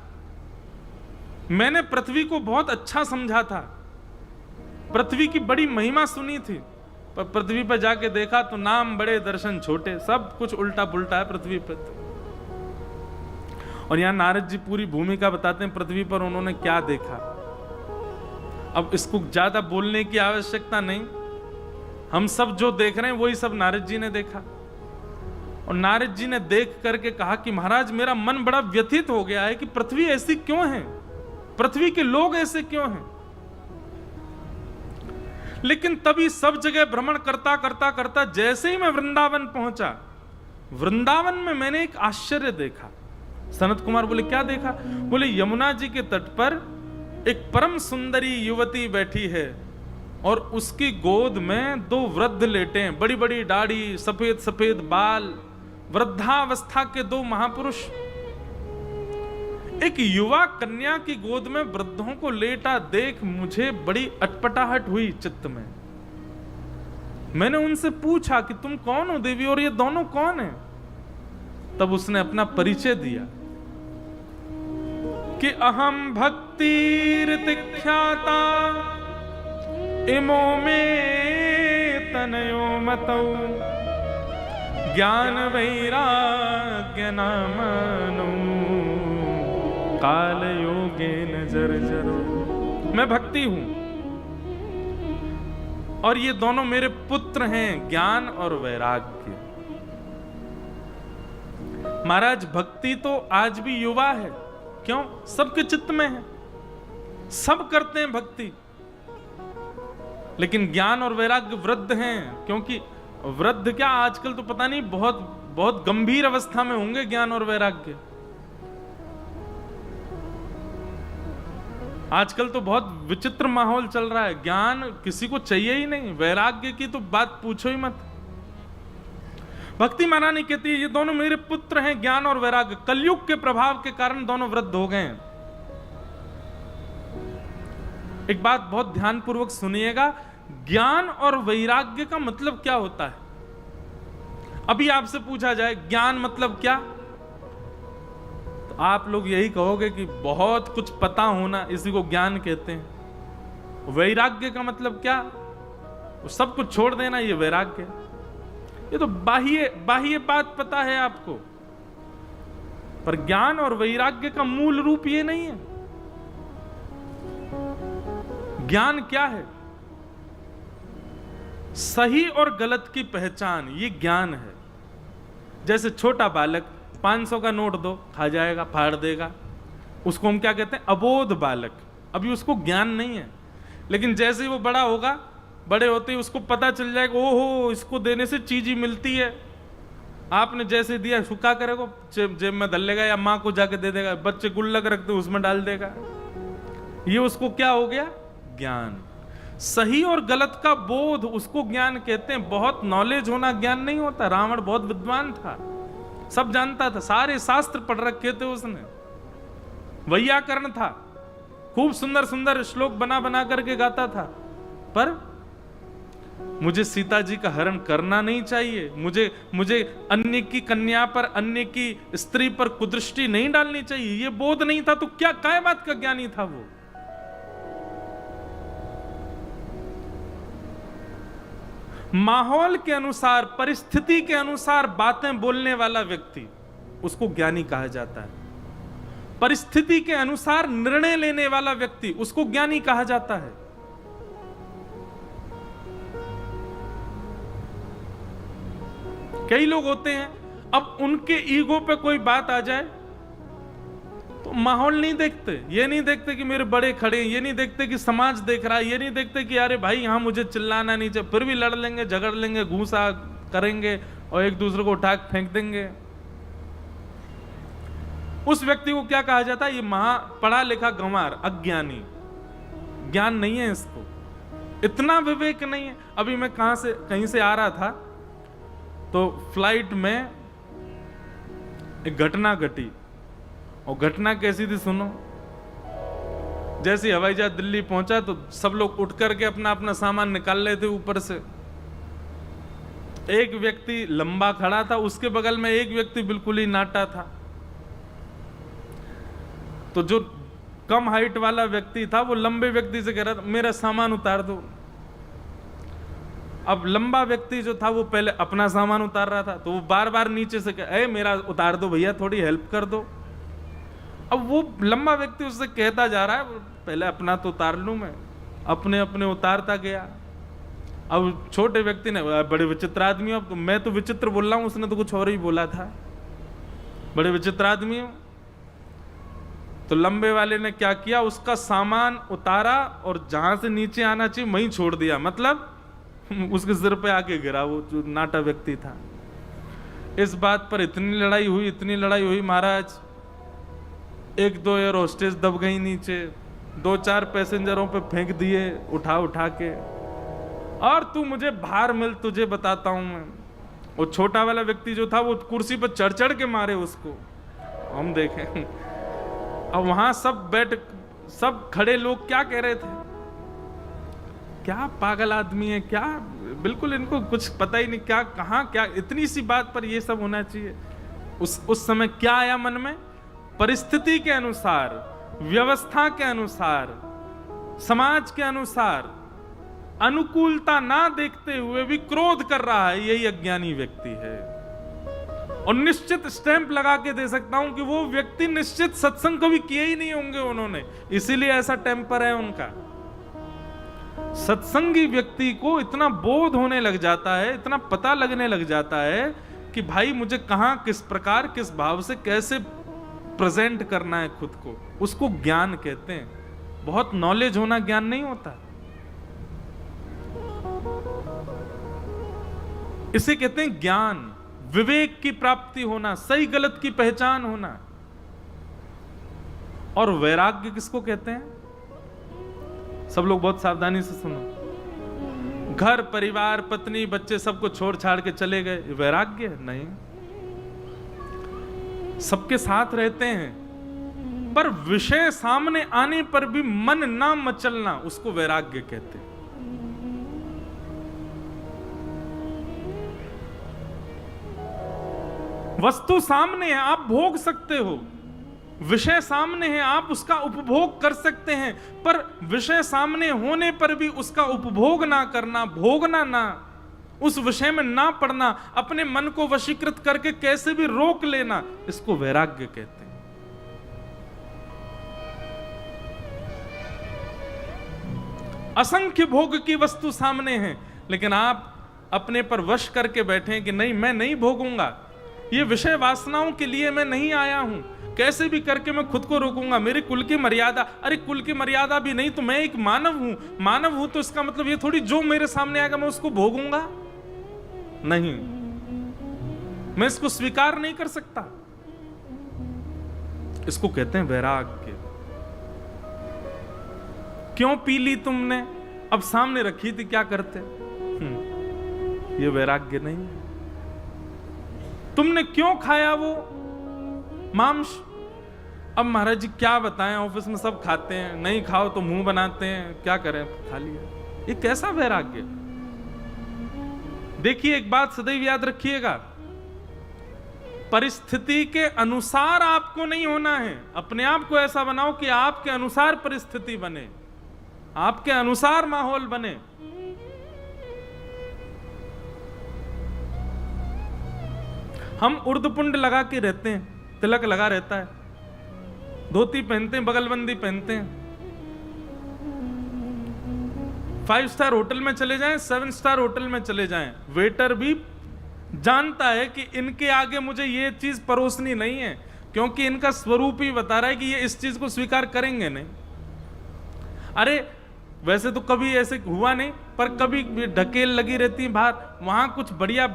मैंने पृथ्वी को बहुत अच्छा समझा था, पृथ्वी की बड़ी महिमा सुनी थी, पर पृथ्वी पर जाके देखा तो नाम बड़े दर्शन छोटे, सब कुछ उल्टा पुल्टा है पृथ्वी पर। और यहां नारद जी पूरी भूमिका बताते हैं पृथ्वी पर उन्होंने क्या देखा। अब इसको ज्यादा बोलने की आवश्यकता नहीं, हम सब जो देख रहे हैं वही सब नारद जी ने देखा। और नारद जी ने देख करके कहा कि महाराज मेरा मन बड़ा व्यथित हो गया है कि पृथ्वी ऐसी क्यों है, पृथ्वी के लोग ऐसे क्यों हैं। लेकिन तभी सब जगह भ्रमण करता करता करता जैसे ही मैं वृंदावन पहुंचा, वृंदावन में मैंने एक आश्चर्य देखा। सनत कुमार बोले, क्या देखा? बोले यमुना जी के तट पर एक परम सुंदरी युवती बैठी है और उसकी गोद में 2 वृद्ध लेटे हैं, बड़ी बड़ी दाढ़ी, सफेद सफेद बाल, वृद्धावस्था के 2 महापुरुष। एक युवा कन्या की गोद में वृद्धों को लेटा देख मुझे बड़ी अटपटाहट हुई चित्त में। मैंने उनसे पूछा कि तुम कौन हो देवी, और ये दोनों कौन हैं? तब उसने अपना परिचय दिया कि अहम भक्तिर्तिख्याता इमो में तनयो मतौ ज्ञान वैराग्य नामनो काल योगेन जर्जरो। मैं भक्ति हूं और ये दोनों मेरे पुत्र हैं, ज्ञान और वैराग्य। महाराज भक्ति तो आज भी युवा है, क्यों? सबके चित्त में है, सब करते हैं भक्ति, लेकिन ज्ञान और वैराग्य वृद्ध हैं। क्योंकि वृद्ध क्या, आजकल तो पता नहीं बहुत बहुत गंभीर अवस्था में होंगे ज्ञान और वैराग्य। आजकल तो बहुत विचित्र माहौल चल रहा है, ज्ञान किसी को चाहिए ही नहीं, वैराग्य की तो बात पूछो ही मत। भक्ति महारानी कहती है ये दोनों मेरे पुत्र हैं, ज्ञान और वैराग्य। कलयुग के प्रभाव के कारण दोनों वृद्ध हो गए हैं। एक बात बहुत ध्यानपूर्वक सुनिएगा, ज्ञान और वैराग्य का मतलब क्या होता है? अभी आपसे पूछा जाए ज्ञान मतलब क्या, तो आप लोग यही कहोगे कि बहुत कुछ पता होना इसी को ज्ञान कहते हैं। वैराग्य का मतलब क्या? सब कुछ छोड़ देना, ये वैराग्य। ये तो बाह्य बात पता है आपको, पर ज्ञान और वैराग्य का मूल रूप ये नहीं है। ज्ञान क्या है? सही और गलत की पहचान, ये ज्ञान है। जैसे छोटा बालक 500 का नोट दो, खा जाएगा, फाड़ देगा, उसको हम क्या कहते हैं? अबोध बालक। अभी उसको ज्ञान नहीं है। लेकिन जैसे ही वो बड़ा होगा, बड़े होते ही उसको पता चल जाएगा, ओहो इसको देने से चीज ही मिलती है। आपने जैसे दिया सुखा करेगा, जेब में धर लेगा या माँ को जाके दे देगा। बच्चे गुल्लक रखते उसमें डाल देगा। ये उसको क्या हो गया? ज्ञान। सही और गलत का बोध, उसको ज्ञान कहते हैं। बहुत नॉलेज होना ज्ञान नहीं होता। रावण बहुत विद्वान था, सब जानता था, सारे शास्त्र पढ़ रखे थे उसने, वैयाकरण था, खूब सुंदर सुंदर श्लोक बना बना करके गाता था। पर मुझे सीता जी का हरण करना नहीं चाहिए, मुझे अन्य की कन्या पर, अन्य की स्त्री पर कुदृष्टि नहीं डालनी चाहिए, ये बोध नहीं था। तो क्या बात का ज्ञानी था वो? माहौल के अनुसार, परिस्थिति के अनुसार बातें बोलने वाला व्यक्ति, उसको ज्ञानी कहा जाता है। परिस्थिति के अनुसार निर्णय लेने वाला व्यक्ति, उसको ज्ञानी कहा जाता है। कई लोग होते हैं, अब उनके ईगो पे कोई बात आ जाए तो माहौल नहीं देखते। ये नहीं देखते कि मेरे बड़े खड़े हैं, ये नहीं देखते कि समाज देख रहा है, ये नहीं देखते कि अरे भाई यहां मुझे चिल्लाना नहीं चाहिए। फिर भी लड़ लेंगे, झगड़ लेंगे, घूसा करेंगे और एक दूसरे को उठा फेंक देंगे। उस व्यक्ति को क्या कहा जाता है? ये महा पढ़ा लिखा गंवार, अज्ञानी। ज्ञान नहीं है इसको, इतना विवेक नहीं है। अभी मैं कहीं से आ रहा था तो फ्लाइट में एक घटना घटी, और घटना कैसी थी सुनो। जैसे हवाई जहाज दिल्ली पहुंचा तो सब लोग उठ करके अपना अपना सामान निकाल रहे थे ऊपर से। एक व्यक्ति लंबा खड़ा था, उसके बगल में एक व्यक्ति बिल्कुल ही नाटा था। तो जो कम हाइट वाला व्यक्ति था वो लंबे व्यक्ति से कह रहा था मेरा सामान उतार दो। अब लंबा व्यक्ति जो था वो पहले अपना सामान उतार रहा था, तो वो बार बार नीचे से कह, मेरा उतार दो भैया, थोड़ी हेल्प कर दो। अब वो लंबा व्यक्ति उससे कहता जा रहा है पहले अपना तो उतार लूं मैं, अपने अपने उतारता गया। अब छोटे व्यक्ति ने, बड़े विचित्र आदमी हो, अब मैं तो विचित्र बोल रहा हूं, उसने तो कुछ और ही बोला था, बड़े विचित्र आदमी हो। तो लंबे वाले ने क्या किया, उसका सामान उतारा और जहां से नीचे आना चाहिए वहीं छोड़ दिया, मतलब उसके सिर पे आके गिरा वो जो नाटा व्यक्ति था। इस बात पर इतनी लड़ाई हुई महाराज, एक दो एयर होस्टेस दब गई नीचे, 2-4 पैसेंजरों पे फेंक दिए उठा के, और तू मुझे बाहर मिल, तुझे बताता हूं मैं। वो छोटा वाला व्यक्ति जो था वो कुर्सी पर चढ़ के मारे उसको, हम देखें। अब वहां सब खड़े लोग क्या कह रहे थे, क्या पागल आदमी है, क्या बिल्कुल इनको कुछ पता ही नहीं, क्या कहां क्या इतनी सी बात पर ये सब होना चाहिए। उस समय क्या आया मन में? परिस्थिति के अनुसार, व्यवस्था के अनुसार, समाज के अनुसार अनुकूलता ना देखते हुए भी क्रोध कर रहा है, यही अज्ञानी व्यक्ति है। और निश्चित स्टैंप लगा के दे सकता हूं कि वो व्यक्ति निश्चित सत्संग कभी किए ही नहीं होंगे उन्होंने, इसीलिए ऐसा टेम्पर है उनका। सत्संगी व्यक्ति को इतना बोध होने लग जाता है, इतना पता लगने लग जाता है कि भाई मुझे कहां, किस प्रकार, किस भाव से कैसे प्रेजेंट करना है खुद को, उसको ज्ञान कहते हैं। बहुत नॉलेज होना ज्ञान नहीं होता, इसे कहते हैं ज्ञान। विवेक की प्राप्ति होना, सही गलत की पहचान होना। और वैराग्य किसको कहते हैं? सब लोग बहुत सावधानी से सुनो। घर परिवार पत्नी बच्चे सबको छोड़ छाड़ के चले गए, वैराग्य नहीं। सबके साथ रहते हैं पर विषय सामने आने पर भी मन ना मचलना, उसको वैराग्य कहते हैं। वस्तु सामने है, आप भोग सकते हो, विषय सामने है, आप उसका उपभोग कर सकते हैं, पर विषय सामने होने पर भी उसका उपभोग ना करना, भोगना ना, उस विषय में ना पड़ना, अपने मन को वशीकृत करके कैसे भी रोक लेना, इसको वैराग्य कहते हैं। असंख्य भोग की वस्तु सामने है, लेकिन आप अपने पर वश करके बैठे हैं कि नहीं, मैं नहीं भोगूंगा, ये विषय वासनाओं के लिए मैं नहीं आया हूं, कैसे भी करके मैं खुद को रोकूंगा, मेरे कुल की मर्यादा, अरे कुल की मर्यादा भी नहीं तो मैं एक मानव हूं, मानव हूं तो इसका मतलब ये थोड़ी जो मेरे सामने आएगा मैं उसको भोगूंगा, नहीं, मैं इसको स्वीकार नहीं कर सकता। इसको कहते हैं वैराग्य। क्यों पी ली तुमने, अब सामने रखी थी क्या करते, ये वैराग्य नहीं। तुमने क्यों खाया वो मांस, अब महाराज जी क्या बताएं, ऑफिस में सब खाते हैं, नहीं खाओ तो मुंह बनाते हैं, क्या करें, खा लिया, ये कैसा वैराग्य। देखिए एक बात सदैव याद रखिएगा, परिस्थिति के अनुसार आपको नहीं होना है, अपने आप को ऐसा बनाओ कि आपके अनुसार परिस्थिति बने, आपके अनुसार माहौल बने। हम उर्दपुंड लगा के रहते हैं, तिलक लगा रहता है, धोती पहनते हैं, बगलबंदी पहनते हैं, 5 स्टार होटल में चले जाएं, 7 स्टार होटल में चले जाएं, वेटर भी जानता है कि इनके आगे मुझे ये चीज परोसनी नहीं है, क्योंकि इनका स्वरूप ही बता रहा है कि ये इस चीज को स्वीकार करेंगे नहीं। अरे वैसे तो कभी ऐसे हुआ नहीं, पर कभी ढकेल लगी रहती है बाहर, वहां कुछ बढ़िया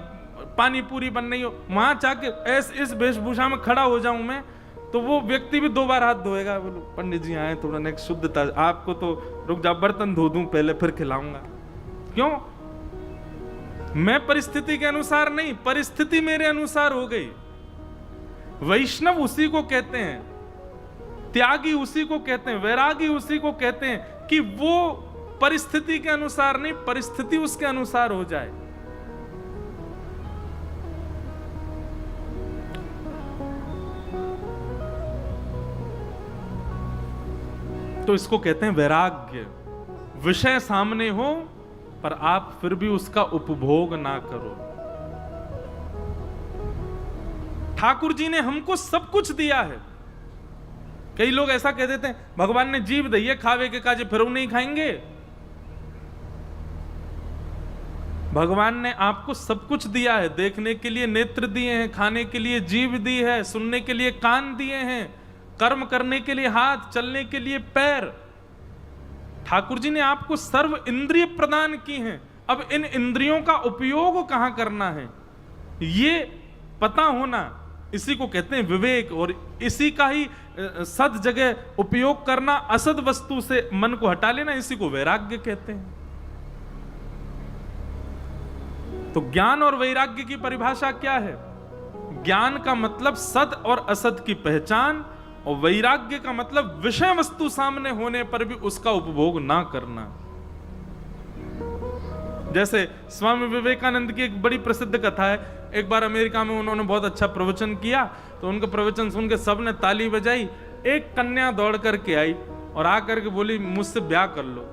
पानी पूरी बन रही हो, वहां जाके इस वेशभूषा में खड़ा हो जाऊं मैं, तो वो व्यक्ति भी 2 बार हाथ धोएगा, बोलो पंडित जी आए थोड़ा नेक्स्ट शुद्धता, आपको तो रुक जा बर्तन धो दूं पहले फिर खिलाऊंगा। क्यों, मैं परिस्थिति के अनुसार नहीं, परिस्थिति मेरे अनुसार हो गई। वैष्णव उसी को कहते हैं, त्यागी उसी को कहते हैं, वैरागी उसी को कहते हैं कि वो परिस्थिति के अनुसार नहीं, परिस्थिति उसके अनुसार हो जाए। तो इसको कहते हैं वैराग्य। विषय सामने हो पर आप फिर भी उसका उपभोग ना करो। ठाकुर जी ने हमको सब कुछ दिया है। कई लोग ऐसा कह देते हैं भगवान ने जीव दी है, खावे के काजे फिर नहीं खाएंगे। भगवान ने आपको सब कुछ दिया है, देखने के लिए नेत्र दिए हैं, खाने के लिए जीभ दी है, सुनने के लिए कान दिए हैं, कर्म करने के लिए हाथ, चलने के लिए पैर। ठाकुर जी ने आपको सर्व इंद्रिय प्रदान की हैं। अब इन इंद्रियों का उपयोग कहां करना है ये पता होना, इसी को कहते हैं विवेक। और इसी का ही सद जगह उपयोग करना, असद वस्तु से मन को हटा लेना, इसी को वैराग्य कहते हैं। तो ज्ञान और वैराग्य की परिभाषा क्या है? ज्ञान का मतलब सद और असद की पहचान, और वैराग्य का मतलब विषय वस्तु सामने होने पर भी उसका उपभोग ना करना। जैसे स्वामी विवेकानंद की एक बड़ी प्रसिद्ध कथा है। एक बार अमेरिका में उन्होंने बहुत अच्छा प्रवचन किया, तो उनका प्रवचन सुन के सबने ताली बजाई। एक कन्या दौड़ करके आई और आकर के बोली मुझसे ब्याह कर लो।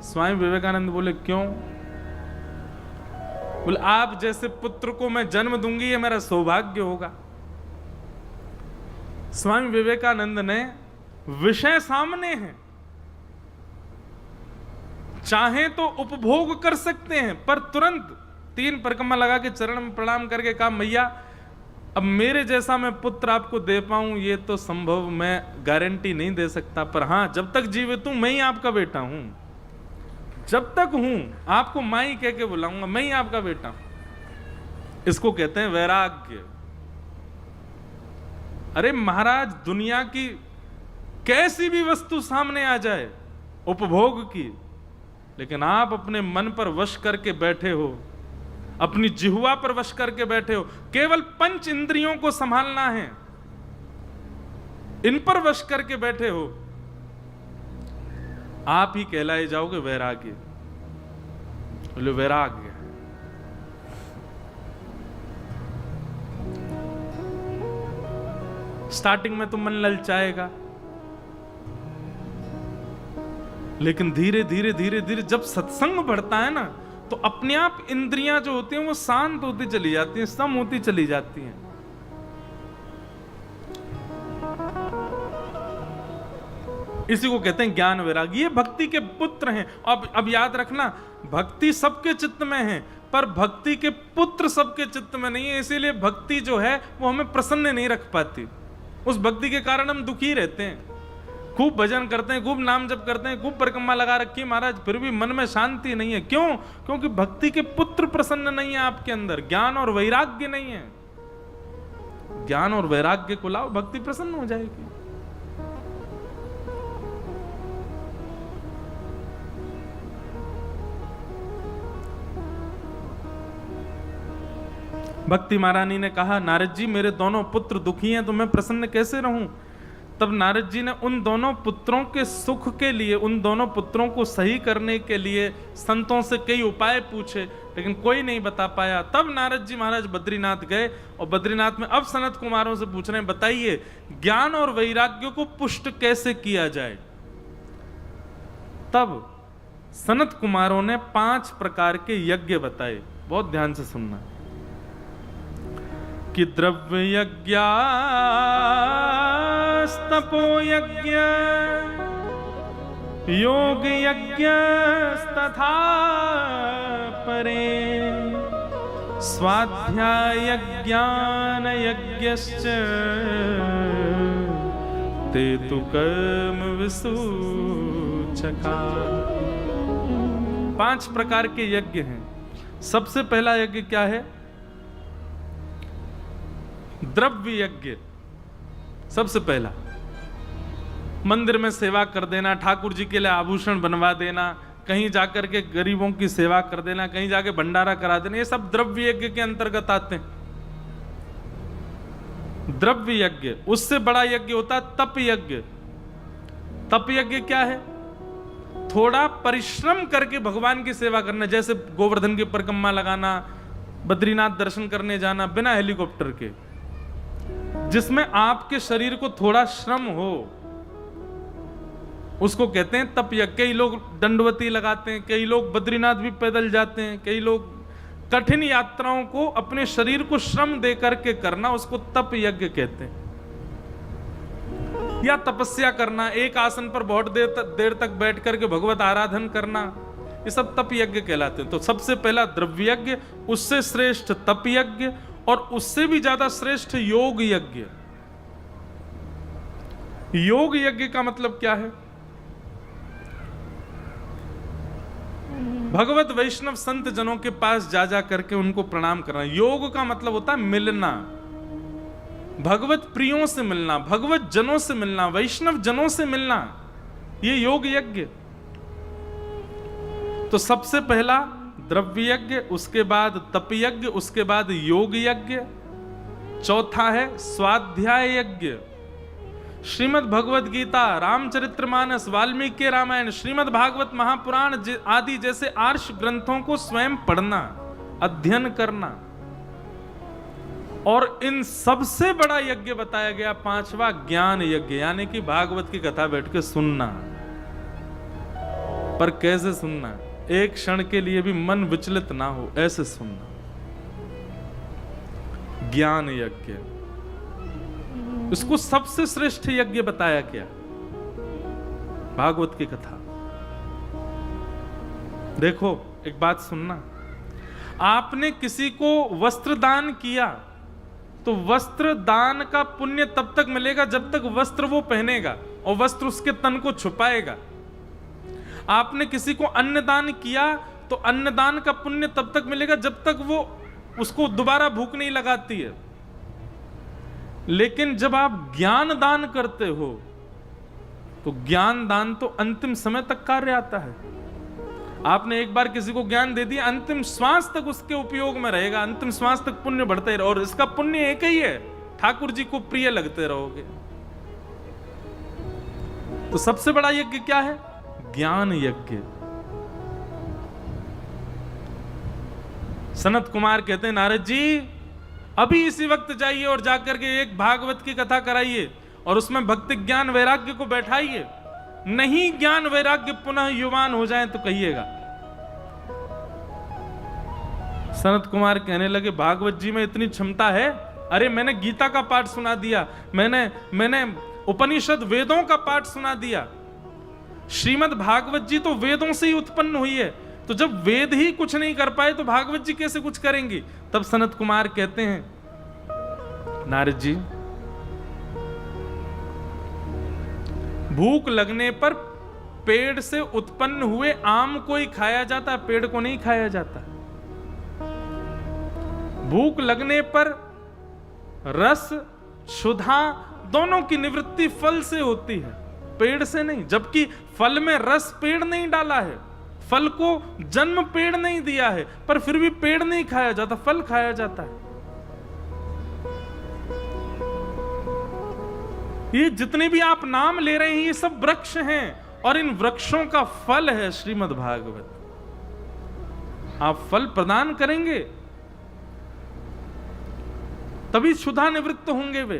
स्वामी विवेकानंद बोले क्यों? बोले आप जैसे पुत्र को मैं जन्म दूंगी, ये मेरा सौभाग्य होगा। स्वामी विवेकानंद ने विषय सामने है, चाहे तो उपभोग कर सकते हैं, पर तुरंत 3 परिक्रमा लगा के चरण में प्रणाम करके कहा मैया अब मेरे जैसा मैं पुत्र आपको दे पाऊं ये तो संभव मैं गारंटी नहीं दे सकता, पर हां जब तक जीवित हूं मैं ही आपका बेटा हूं, जब तक हूं आपको माई कह के बुलाऊंगा, मैं ही आपका बेटा हूं। इसको कहते हैं वैराग्य। अरे महाराज दुनिया की कैसी भी वस्तु सामने आ जाए उपभोग की, लेकिन आप अपने मन पर वश करके बैठे हो, अपनी जिह्वा पर वश करके बैठे हो, केवल 5 इंद्रियों को संभालना है, इन पर वश करके बैठे हो, आप ही कहलाए जाओगे वैराग्य। बोले वैराग्य। स्टार्टिंग में तो मन ललचाएगा, लेकिन धीरे धीरे धीरे धीरे जब सत्संग बढ़ता है ना, तो अपने आप इंद्रियां जो होती हैं वो शांत होती चली जाती हैं, सम होती चली जाती हैं। इसी को कहते हैं ज्ञान वैराग्य। ये भक्ति के पुत्र हैं। अब याद रखना, भक्ति सबके चित्त में है, पर भक्ति के पुत्र सबके चित्त में नहीं है। इसीलिए भक्ति जो है वो हमें प्रसन्न नहीं रख पाती। उस भक्ति के कारण हम दुखी रहते हैं। खूब भजन करते हैं, खूब नाम जप करते हैं, खूब परिक्रमा लगा रखी है महाराज, फिर भी मन में शांति नहीं है। क्यों? क्योंकि भक्ति के पुत्र प्रसन्न नहीं है आपके अंदर, ज्ञान और वैराग्य नहीं है। ज्ञान और वैराग्य को लाओ, भक्ति प्रसन्न हो जाएगी। भक्ति महारानी ने कहा, नारद जी मेरे दोनों पुत्र दुखी हैं, तो मैं प्रसन्न कैसे रहूं? तब नारद जी ने उन दोनों पुत्रों के सुख के लिए, उन दोनों पुत्रों को सही करने के लिए संतों से कई उपाय पूछे, लेकिन कोई नहीं बता पाया। तब नारद जी महाराज बद्रीनाथ गए, और बद्रीनाथ में अब सनत कुमारों से पूछ रहे हैं, बताइए ज्ञान और वैराग्य को पुष्ट कैसे किया जाए? तब सनत कुमारों ने 5 प्रकार के यज्ञ बताए। बहुत ध्यान से सुनना कि द्रव्य यज्ञ, तपो यज्ञ, योग यज्ञ तथा परे, स्वाध्याय ज्ञान यज्ञश्च ते तु कर्म विसूचका। 5 प्रकार के यज्ञ हैं। सबसे पहला यज्ञ क्या है? द्रव्य यज्ञ। सबसे पहला मंदिर में सेवा कर देना, ठाकुर जी के लिए आभूषण बनवा देना, कहीं जाकर के गरीबों की सेवा कर देना, कहीं जाके भंडारा करा देना, ये सब द्रव्य यज्ञ के अंतर्गत आते हैं। द्रव्य यज्ञ। उससे बड़ा यज्ञ होता है तप यज्ञ। तप यज्ञ क्या है? थोड़ा परिश्रम करके भगवान की सेवा करना, जैसे गोवर्धन की परिक्रमा लगाना, बद्रीनाथ दर्शन करने जाना बिना हेलीकॉप्टर के, जिसमें आपके शरीर को थोड़ा श्रम हो, उसको कहते हैं तप यज्ञ। कई लोग दंडवती लगाते हैं, कई लोग बद्रीनाथ भी पैदल जाते हैं, कई लोग कठिन यात्राओं को अपने शरीर को श्रम दे करके करना, उसको तप यज्ञ कहते हैं। या तपस्या करना, एक आसन पर बहुत देर तक बैठ करके भगवत आराधन करना, ये सब तप यज्ञ कहलाते हैं। तो सबसे पहला द्रव्य यज्ञ, उससे श्रेष्ठ तप यज्ञ, और उससे भी ज्यादा श्रेष्ठ योग यज्ञ। योग यज्ञ का मतलब क्या है? भगवत वैष्णव संत जनों के पास जा करके उनको प्रणाम करना। योग का मतलब होता है मिलना, भगवत प्रियों से मिलना, भगवत जनों से मिलना, वैष्णव जनों से मिलना, ये योग यज्ञ। तो सबसे पहला द्रव्य यज्ञ, उसके बाद तप यज्ञ, उसके बाद योग यज्ञ, चौथा है स्वाध्याय यज्ञ। श्रीमद् भगवत गीता, रामचरितमानस, वाल्मीकि रामायण, श्रीमद् भागवत महापुराण आदि जैसे आर्ष ग्रंथों को स्वयं पढ़ना, अध्ययन करना। और इन सबसे बड़ा यज्ञ बताया गया 5वां ज्ञान यज्ञ, यानी कि भागवत की कथा बैठ के सुनना। पर कैसे सुनना? एक क्षण के लिए भी मन विचलित ना हो, ऐसे सुनना। ज्ञान यज्ञ, इसको सबसे श्रेष्ठ यज्ञ बताया गया, भागवत की कथा। देखो एक बात सुनना, आपने किसी को वस्त्र दान किया तो वस्त्र दान का पुण्य तब तक मिलेगा जब तक वस्त्र वो पहनेगा और वस्त्र उसके तन को छुपाएगा। आपने किसी को अन्न दान किया तो अन्न दान का पुण्य तब तक मिलेगा जब तक वो उसको दोबारा भूख नहीं लगाती है। लेकिन जब आप ज्ञान दान करते हो तो ज्ञान दान तो अंतिम समय तक कार्य आता है। आपने एक बार किसी को ज्ञान दे दिया, अंतिम श्वास तक उसके उपयोग में रहेगा, अंतिम श्वास तक पुण्य बढ़ता ही, और इसका पुण्य एक ही है, ठाकुर जी को प्रिय लगते रहोगे। तो सबसे बड़ा यज्ञ क्या है? ज्ञान यज्ञ। सनत कुमार कहते हैं, नारद जी अभी इसी वक्त जाइए और जाकर के एक भागवत की कथा कराइए और उसमें भक्ति ज्ञान वैराग्य को बैठाइए। नहीं ज्ञान वैराग्य पुनः युवान हो जाए तो कहिएगा। सनत कुमार कहने लगे भागवत जी में इतनी क्षमता है? अरे मैंने गीता का पाठ सुना दिया, मैंने उपनिषद वेदों का पाठ सुना दिया। श्रीमद् भागवत जी तो वेदों से ही उत्पन्न हुई है, तो जब वेद ही कुछ नहीं कर पाए तो भागवत जी कैसे कुछ करेंगी? तब सनत कुमार कहते हैं, नारद जी, भूख लगने पर पेड़ से उत्पन्न हुए आम को ही खाया जाता, पेड़ को नहीं खाया जाता। भूख लगने पर रस क्षुधा दोनों की निवृत्ति फल से होती है, पेड़ से नहीं। जबकि फल में रस पेड़ नहीं डाला है, फल को जन्म पेड़ नहीं दिया है, पर फिर भी पेड़ नहीं खाया जाता, फल खाया जाता है। ये जितने भी आप नाम ले रहे हैं ये सब वृक्ष हैं और इन वृक्षों का फल है श्रीमद् भागवत। आप फल प्रदान करेंगे तभी क्षुधा निवृत्त होंगे वे।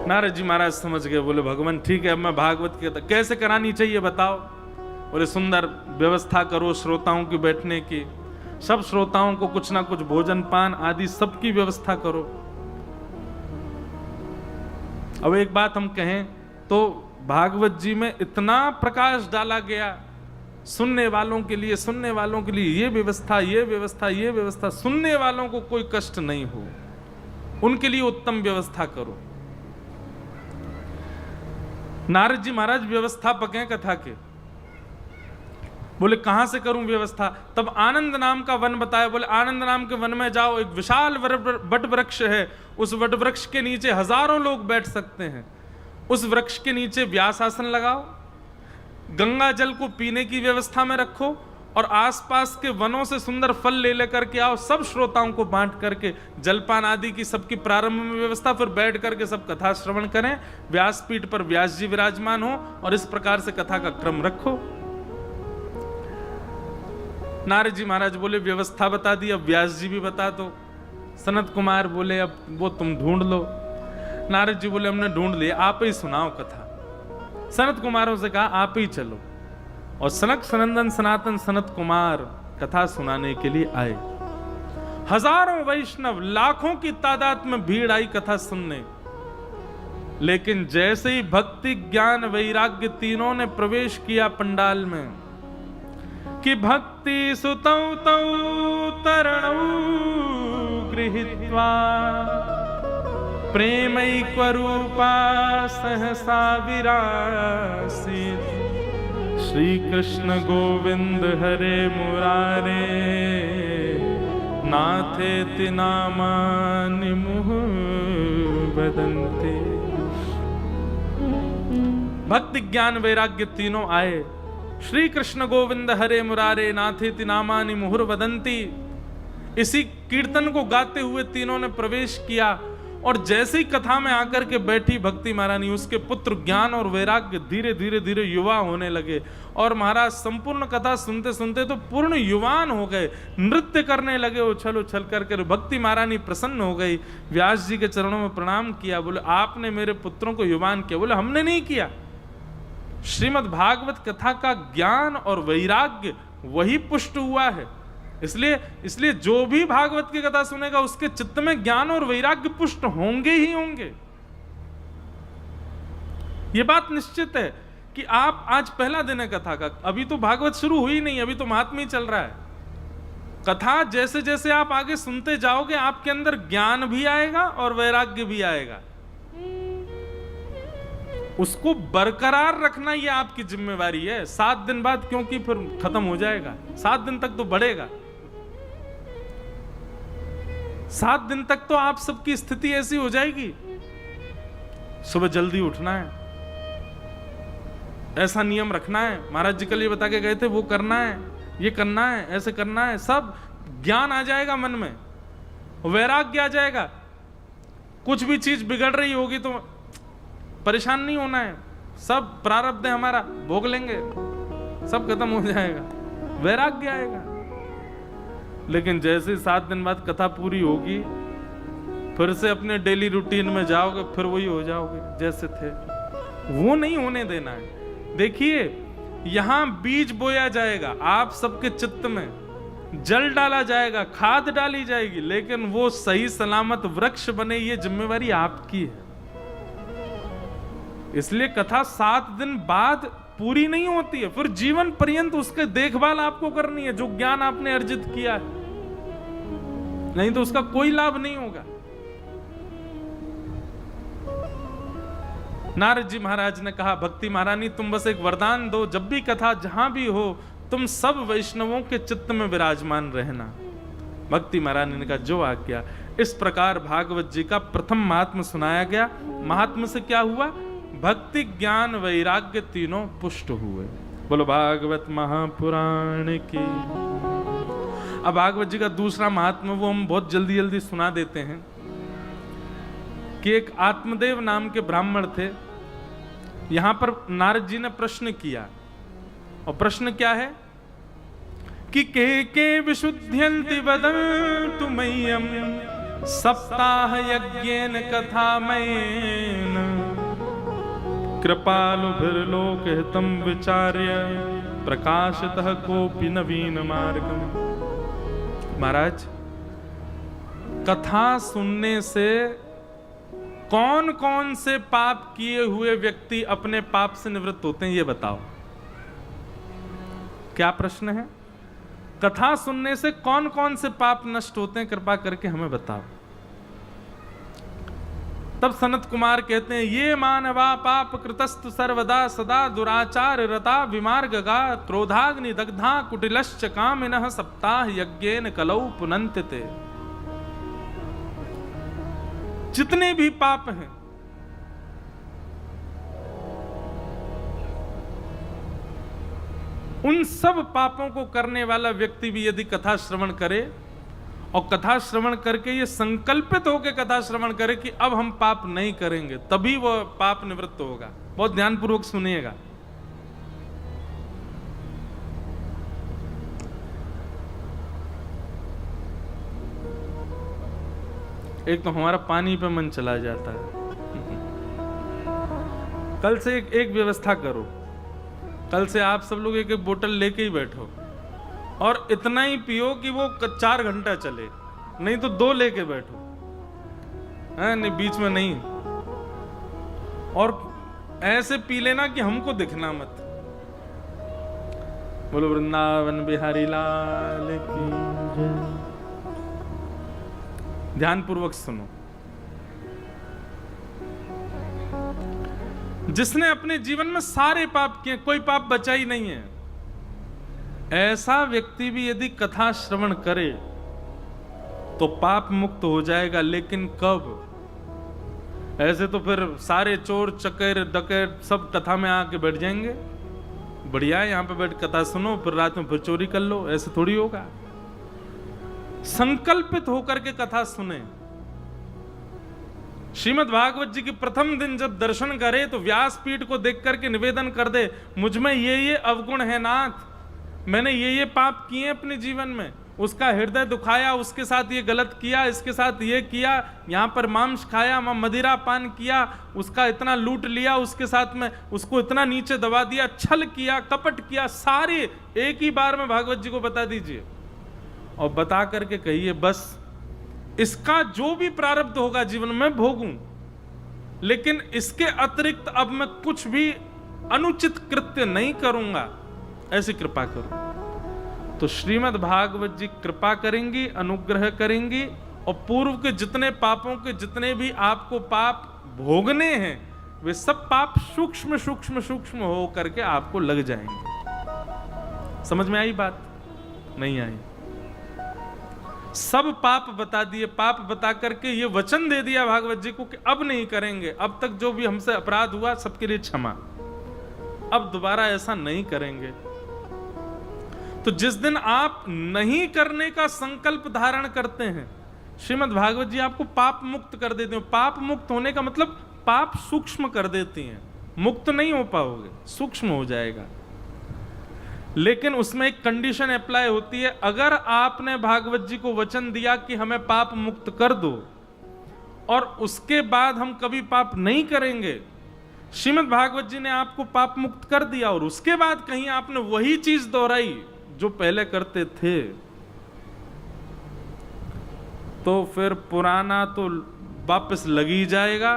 नारद जी महाराज समझ गए, बोले भगवान ठीक है, अब मैं भागवत की कैसे करानी चाहिए बताओ। बोले सुंदर व्यवस्था करो श्रोताओं की बैठने की, सब श्रोताओं को कुछ ना कुछ भोजन पान आदि सबकी व्यवस्था करो। अब एक बात हम कहें तो भागवत जी में इतना प्रकाश डाला गया, सुनने वालों के लिए ये व्यवस्था, ये व्यवस्था, ये व्यवस्था, सुनने वालों को कोई कष्ट नहीं हो, उनके लिए उत्तम व्यवस्था करो। नारद जी महाराज व्यवस्थापक हैं कथा के। बोले कहां से करूं व्यवस्था? तब आनंद नाम का वन बताया। बोले आनंद नाम के वन में जाओ, एक विशाल वट वृक्ष है, उस वट वृक्ष के नीचे हजारों लोग बैठ सकते हैं। उस वृक्ष के नीचे व्यासासन लगाओ, गंगा जल को पीने की व्यवस्था में रखो और आसपास के वनों से सुंदर फल ले लेकर के आओ, सब श्रोताओं को बांट करके जलपान आदि की सबकी प्रारंभ में व्यवस्था, फिर बैठ करके सब कथा श्रवण करें, व्यासपीठ पर व्यास जी विराजमान हो और इस प्रकार से कथा का क्रम रखो। नारद जी महाराज बोले व्यवस्था बता दी, अब व्यास जी भी बता दो। सनत कुमार बोले अब वो तुम ढूंढ लो। नारद जी बोले हमने ढूंढ लिया, आप ही सुनाओ कथा। सनत कुमारों से कहा आप ही चलो, और सनक सनंदन सनातन सनत कुमार कथा सुनाने के लिए आए। हजारों वैष्णव लाखों की तादाद में भीड़ आई कथा सुनने, लेकिन जैसे ही भक्ति ज्ञान वैराग्य तीनों ने प्रवेश किया पंडाल में कि भक्ति सुतौ तौ तरणौ गृहीत्वा प्रेमैक्वरूपा सहसा विरासीत् श्री कृष्ण गोविंद हरे मुरारे नाथेति नामानि मुहुः वदन्ति। भक्ति ज्ञान वैराग्य तीनों आए। श्री कृष्ण गोविंद हरे मुरारे नाथेति नामानि मुहुः वदन्ति, इसी कीर्तन को गाते हुए तीनों ने प्रवेश किया। और जैसे ही कथा में आकर के बैठी भक्ति महारानी, उसके पुत्र ज्ञान और वैराग्य धीरे धीरे धीरे युवा होने लगे। और महाराज संपूर्ण कथा सुनते सुनते तो पूर्ण युवान हो गए, नृत्य करने लगे उछल उछल करके। भक्ति महारानी प्रसन्न हो गई, व्यास जी के चरणों में प्रणाम किया। बोले आपने मेरे पुत्रों को युवान किया? बोले हमने नहीं किया, श्रीमद् भागवत कथा का ज्ञान और वैराग्य वही पुष्ट हुआ है। इसलिए जो भी भागवत की कथा सुनेगा उसके चित्त में ज्ञान और वैराग्य पुष्ट होंगे ही होंगे। यह बात निश्चित है कि आप आज पहला दिन है कथा का, अभी तो भागवत शुरू हुई नहीं, अभी तो महात्म्य चल रहा है। कथा जैसे जैसे आप आगे सुनते जाओगे आपके अंदर ज्ञान भी आएगा और वैराग्य भी आएगा। उसको बरकरार रखना ये आपकी जिम्मेवारी है। 7 दिन बाद क्योंकि फिर खत्म हो जाएगा, 7 दिन तक तो बढ़ेगा। 7 दिन तक तो आप सबकी स्थिति ऐसी हो जाएगी, सुबह जल्दी उठना है, ऐसा नियम रखना है, महाराज जी कल ये बता के गए थे, वो करना है, ये करना है, ऐसे करना है। सब ज्ञान आ जाएगा मन में, वैराग्य आ जाएगा। कुछ भी चीज बिगड़ रही होगी तो परेशान नहीं होना है, सब प्रारब्ध है हमारा, भोग लेंगे, सब खत्म हो जाएगा, वैराग्य आएगा। लेकिन जैसे 7 दिन बाद कथा पूरी होगी, फिर से अपने डेली रूटीन में जाओगे, फिर वही हो जाओगे जैसे थे। वो नहीं होने देना है। देखिए, यहां बीज बोया जाएगा, आप सबके चित्त में जल डाला जाएगा, खाद डाली जाएगी, लेकिन वो सही सलामत वृक्ष बने, ये जिम्मेवारी आपकी है। इसलिए कथा 7 दिन बाद पूरी नहीं होती है, फिर जीवन पर्यंत उसके देखभाल आपको करनी है, जो ज्ञान आपने अर्जित किया है, नहीं तो उसका कोई लाभ नहीं होगा। नारद जी महाराज ने कहा, भक्ति महारानी तुम बस एक वरदान दो, जब भी कथा जहां भी हो तुम सब वैष्णवों के चित्त में विराजमान रहना। भक्ति महारानी ने कहा, जो आज्ञा। इस प्रकार भागवत जी का प्रथम महात्म सुनाया गया। महात्म से क्या हुआ? भक्ति, ज्ञान, वैराग्य तीनों पुष्ट हुए। बोलो भागवत महापुराण की। अब भागवत जी का दूसरा महात्मा वो हम बहुत जल्दी जल्दी सुना देते हैं कि एक आत्मदेव नाम के ब्राह्मण थे। यहां पर नारद जी ने प्रश्न किया, और प्रश्न क्या है कि के विशुद्ध्यन्ति वदन्तु मह्यं सप्ताह यज्ञेन कथामयेन कृपालुभिर्लोकहितं विचार्य प्रकाशतः कोपि नवीन मार्गम। महाराज, कथा सुनने से कौन कौन से पाप किए हुए व्यक्ति अपने पाप से निवृत्त होते हैं, ये बताओ। क्या प्रश्न है? कथा सुनने से कौन कौन से पाप नष्ट होते हैं, कृपा करके हमें बताओ। तब सनत कुमार कहते हैं, ये मानवा पाप कृतस्तु सर्वदा सदा दुराचार रता विमार्गगा क्रोधाग्नि दग्धा कुटिलश्च कामिनः सप्ताह यज्ञेन कलौ पुनन्त्यते। जितने भी पाप हैं, उन सब पापों को करने वाला व्यक्ति भी यदि कथा श्रवण करे, और कथा श्रवण करके ये संकल्पित होकर कथा श्रवण करे कि अब हम पाप नहीं करेंगे, तभी वह पाप निवृत्त होगा। बहुत ध्यानपूर्वक सुनिएगा। एक तो हमारा पानी पे मन चला जाता है। कल से एक व्यवस्था करो, कल से आप सब लोग एक एक बोतल लेके ही बैठो, और इतना ही पियो कि वो 4 घंटा चले, नहीं तो 2 लेके बैठो, है नहीं, बीच में नहीं। और ऐसे पी लेना कि हमको दिखना मत। बोलो वृंदावन बिहारी लाल की जय। ध्यानपूर्वक सुनो। जिसने अपने जीवन में सारे पाप किए, कोई पाप बचा ही नहीं है, ऐसा व्यक्ति भी यदि कथा श्रवण करे तो पाप मुक्त हो जाएगा। लेकिन कब? ऐसे तो फिर सारे चोर चकेर डकैत सब कथा में आके बैठ जाएंगे। बढ़िया है, यहां पे बैठ कथा सुनो, फिर रात में फिर चोरी कर लो, ऐसे थोड़ी होगा। संकल्पित होकर के कथा सुने। श्रीमद् भागवत जी की प्रथम दिन जब दर्शन करे तो व्यासपीठ को देख करके निवेदन कर दे, मुझ में ये अवगुण है नाथ, मैंने ये पाप किए अपने जीवन में, उसका हृदय दुखाया, उसके साथ ये गलत किया, इसके साथ ये किया, यहां पर मांस खाया, मदिरा पान किया, उसका इतना लूट लिया, उसके साथ में उसको इतना नीचे दबा दिया, छल किया, कपट किया, सारे एक ही बार में भागवत जी को बता दीजिए, और बता करके कहिए बस इसका जो भी प्रारब्ध होगा जीवन में भोगूं, लेकिन इसके अतिरिक्त अब मैं कुछ भी अनुचित कृत्य नहीं करूंगा, ऐसी कृपा करो। तो श्रीमद् भागवत जी कृपा करेंगी, अनुग्रह करेंगी, और पूर्व के जितने पापों के जितने भी आपको पाप भोगने हैं, वे सब पाप सूक्ष्म सूक्ष्म सूक्ष्म हो करके आपको लग जाएंगे। समझ में आई बात? नहीं आई? सब पाप बता दिए, पाप बता करके ये वचन दे दिया भागवत जी को कि अब नहीं करेंगे, अब तक जो भी हमसे अपराध हुआ सबके लिए क्षमा, अब दोबारा ऐसा नहीं करेंगे। तो जिस दिन आप नहीं करने का संकल्प धारण करते हैं, श्रीमद् भागवत जी आपको पाप मुक्त कर देते हैं। पाप मुक्त होने का मतलब पाप सूक्ष्म कर देती हैं, मुक्त नहीं हो पाओगे, सूक्ष्म हो जाएगा। लेकिन उसमें एक कंडीशन अप्लाई होती है, अगर आपने भागवत जी को वचन दिया कि हमें पाप मुक्त कर दो और उसके बाद हम कभी पाप नहीं करेंगे, श्रीमद् भागवत जी ने आपको पाप मुक्त कर दिया और उसके बाद कहीं आपने वही चीज दोहराई जो पहले करते थे, तो फिर पुराना तो वापस लग ही जाएगा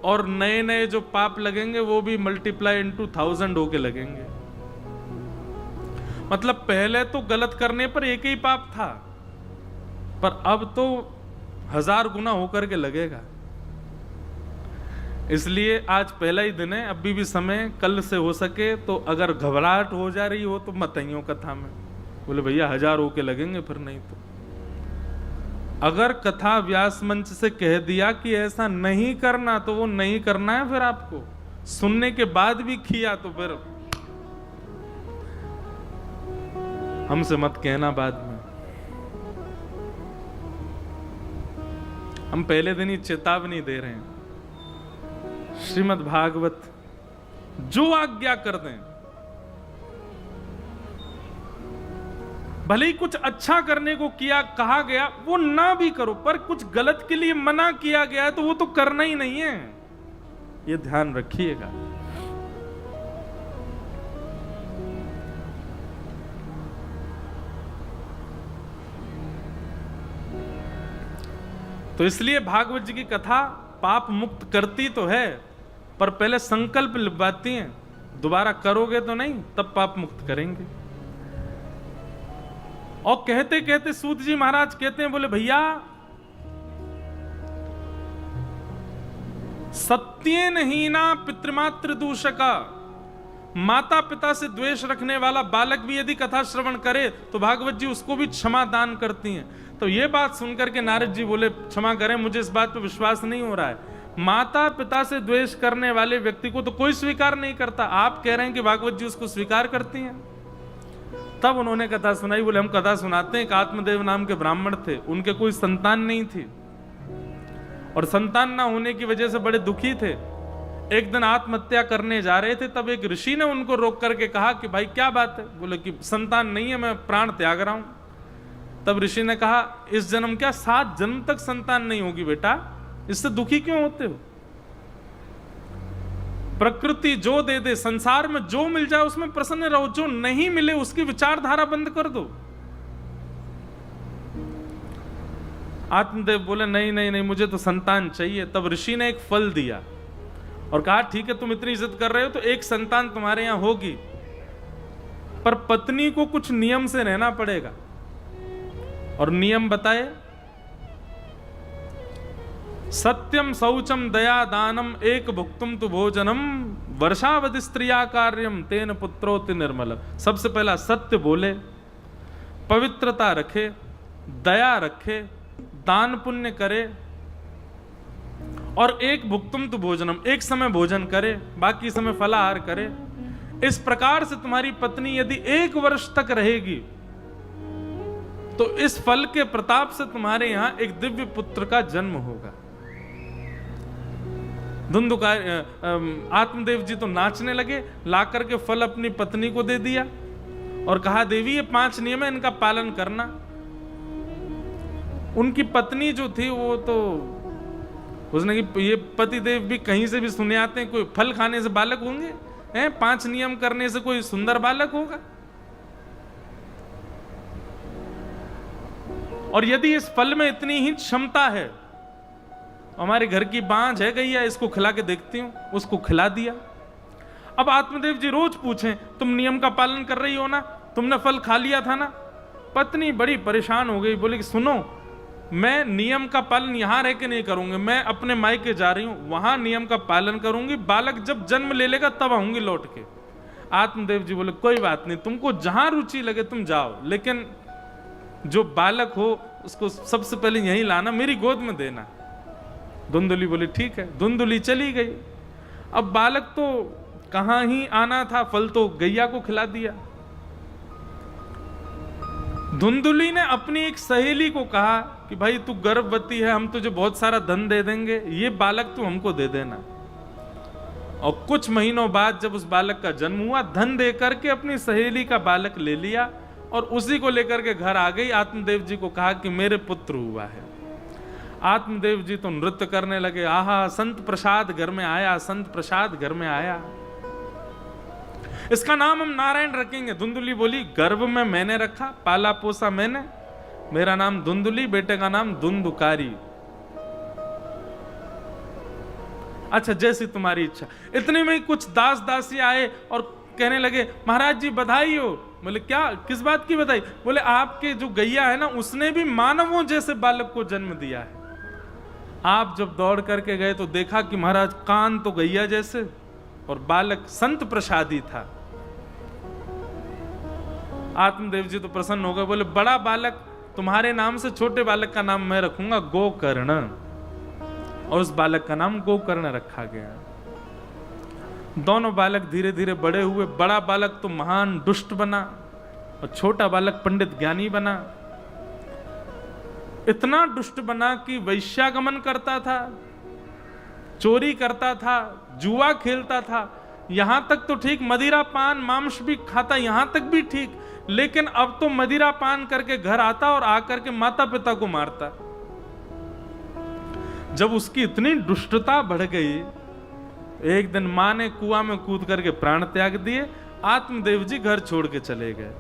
और नए नए जो पाप लगेंगे वो भी मल्टीप्लाई इनटू 1000 होके लगेंगे। मतलब पहले तो गलत करने पर एक ही पाप था, पर अब तो 1000 गुना होकर के लगेगा। इसलिए आज पहला ही दिन है, अभी भी समय, कल से हो सके तो अगर घबराहट हो जा रही हो तो मत आइयो कथा में। बोले भैया 1000 होके लगेंगे, फिर नहीं तो। अगर कथा व्यास मंच से कह दिया कि ऐसा नहीं करना तो वो नहीं करना है, फिर आपको सुनने के बाद भी किया तो फिर हमसे मत कहना बाद में। हम पहले दिन ही चेतावनी दे रहे हैं, श्रीमद् भागवत जो आज्ञा कर दें, भले ही कुछ अच्छा करने को किया कहा गया वो ना भी करो, पर कुछ गलत के लिए मना किया गया है तो वो तो करना ही नहीं है, ये ध्यान रखिएगा। तो इसलिए भागवत जी की कथा पाप मुक्त करती तो है, पर पहले संकल्प लिखवाती हैं, दोबारा करोगे तो नहीं, तब पाप मुक्त करेंगे। और कहते कहते सूत जी महाराज कहते हैं, बोले भैया सत्येन हीना पितृमातृ दूषका, माता पिता से द्वेष रखने वाला बालक भी यदि कथा श्रवण करे तो भागवत जी उसको भी क्षमा दान करती हैं। तो ये बात सुनकर के नारद जी बोले क्षमा करें, मुझे इस बात पर विश्वास नहीं हो रहा है, माता पिता से द्वेष करने वाले व्यक्ति को तो कोई स्वीकार नहीं करता, आप कह रहे हैं कि भागवत जी उसको स्वीकार करती हैं। तब उन्होंने कथा सुनाई। बोले हम कथा सुनाते हैं, एक आत्मदेव नाम के ब्राह्मण थे, उनके कोई संतान नहीं थी और संतान ना होने की वजह से बड़े दुखी थे। एक दिन आत्महत्या करने जा रहे थे, तब एक ऋषि ने उनको रोक करके कहा कि भाई क्या बात है? बोले कि संतान नहीं है, मैं प्राण त्याग रहा हूं। तब ऋषि ने कहा इस जन्म क्या 7 जन्म तक संतान नहीं होगी बेटा, इससे दुखी क्यों होते हो? प्रकृति जो दे दे, संसार में जो मिल जाए उसमें प्रसन्न रहो, जो नहीं मिले उसकी विचारधारा बंद कर दो। आत्मदेव बोले नहीं नहीं नहीं, मुझे तो संतान चाहिए। तब ऋषि ने एक फल दिया और कहा ठीक है तुम इतनी इज्जत कर रहे हो तो एक संतान तुम्हारे यहां होगी, पर पत्नी को कुछ नियम से रहना पड़ेगा। और नियम बताए, सत्यम शौचम दया दानम एक भुक्तुम तु भोजनम वर्षावधि स्त्रिया कार्यम तेन पुत्रोति निर्मल। सबसे पहला सत्य बोले, पवित्रता रखे, दया रखे, दान पुण्य करे और एक भुक्तुम तु भोजनम, एक समय भोजन करे, बाकी समय फलाहार करे। इस प्रकार से तुम्हारी पत्नी यदि 1 वर्ष तक रहेगी तो इस फल के प्रताप से तुम्हारे यहां एक दिव्य पुत्र का जन्म होगा। आत्मदेव जी तो नाचने लगे, ला करके फल अपनी पत्नी को दे दिया और कहा देवी ये 5 नियम है, इनका पालन करना। उनकी पत्नी जो थी वो तो उसने कि ये पतिदेव भी कहीं से भी सुने आते हैं, कोई फल खाने से बालक होंगे हैं, 5 नियम करने से कोई सुंदर बालक होगा? और यदि इस फल में इतनी ही क्षमता है, हमारे घर की बांझ है गैया, इसको खिला के देखती हूं, उसको खिला दिया। अब आत्मदेव जी रोज पूछें तुम नियम का पालन कर रही हो ना, तुमने फल खा लिया था ना? पत्नी बड़ी परेशान हो गई, बोली कि सुनो मैं नियम का पालन यहां रह के नहीं करूंगी, मैं अपने मायके जा रही हूं, वहां नियम का पालन करूंगी, बालक जब जन्म ले लेगा तब आऊंगी लौट के। आत्मदेव जी बोले कोई बात नहीं, तुमको जहां रुचि लगे तुम जाओ, लेकिन जो बालक हो उसको सबसे पहले यहीं लाना, मेरी गोद में देना। धुंधुली बोली ठीक है। धुंधुली चली गई। अब बालक तो कहां ही आना था, फल तो गैया को खिला दिया। धुंधुली ने अपनी एक सहेली को कहा कि भाई तू गर्भवती है, हम तुझे बहुत सारा धन दे देंगे, ये बालक तू हमको दे देना। और कुछ महीनों बाद जब उस बालक का जन्म हुआ, धन दे करके अपनी सहेली का बालक ले लिया और उसी को लेकर के घर आ गई। आत्मदेव जी को कहा कि मेरे पुत्र हुआ है। आत्मदेव जी तो नृत्य करने लगे, आहा संत प्रसाद घर में आया, संत प्रसाद घर में आया, इसका नाम हम नारायण रखेंगे। धुंधुली बोली, गर्भ में मैंने रखा, पाला पोसा मैंने, मेरा नाम धुंधुली, बेटे का नाम धुंधुकारी। अच्छा जैसी तुम्हारी इच्छा। इतने में कुछ दास दासी आए और कहने लगे, महाराज जी बधाई हो। बोले क्या, किस बात की बधाई? बोले आपके जो गैया है ना, उसने भी मानवों जैसे बालक को जन्म दिया है। आप जब दौड़ करके गए तो देखा कि महाराज कान तो गैया जैसे और बालक संत प्रसादी था। आत्मदेव जी तो प्रसन्न हो गए, बोले बड़ा बालक तुम्हारे नाम से छोटे बालक का नाम मैं रखूंगा गोकर्ण, और उस बालक का नाम गोकर्ण रखा गया। दोनों बालक धीरे धीरे बड़े हुए। बड़ा बालक तो महान दुष्ट बना और छोटा बालक पंडित ज्ञानी बना। इतना दुष्ट बना कि वैश्यागमन करता था, चोरी करता था, जुआ खेलता था, यहां तक तो ठीक मदिरा पान मांस भी खाता, यहां तक भी ठीक। लेकिन अब तो मदिरा पान करके घर आता और आकर के माता पिता को मारता। जब उसकी इतनी दुष्टता बढ़ गई, एक दिन मां ने कुआं में कूद करके प्राण त्याग दिए। आत्मदेव जी घर छोड़ के चले गए।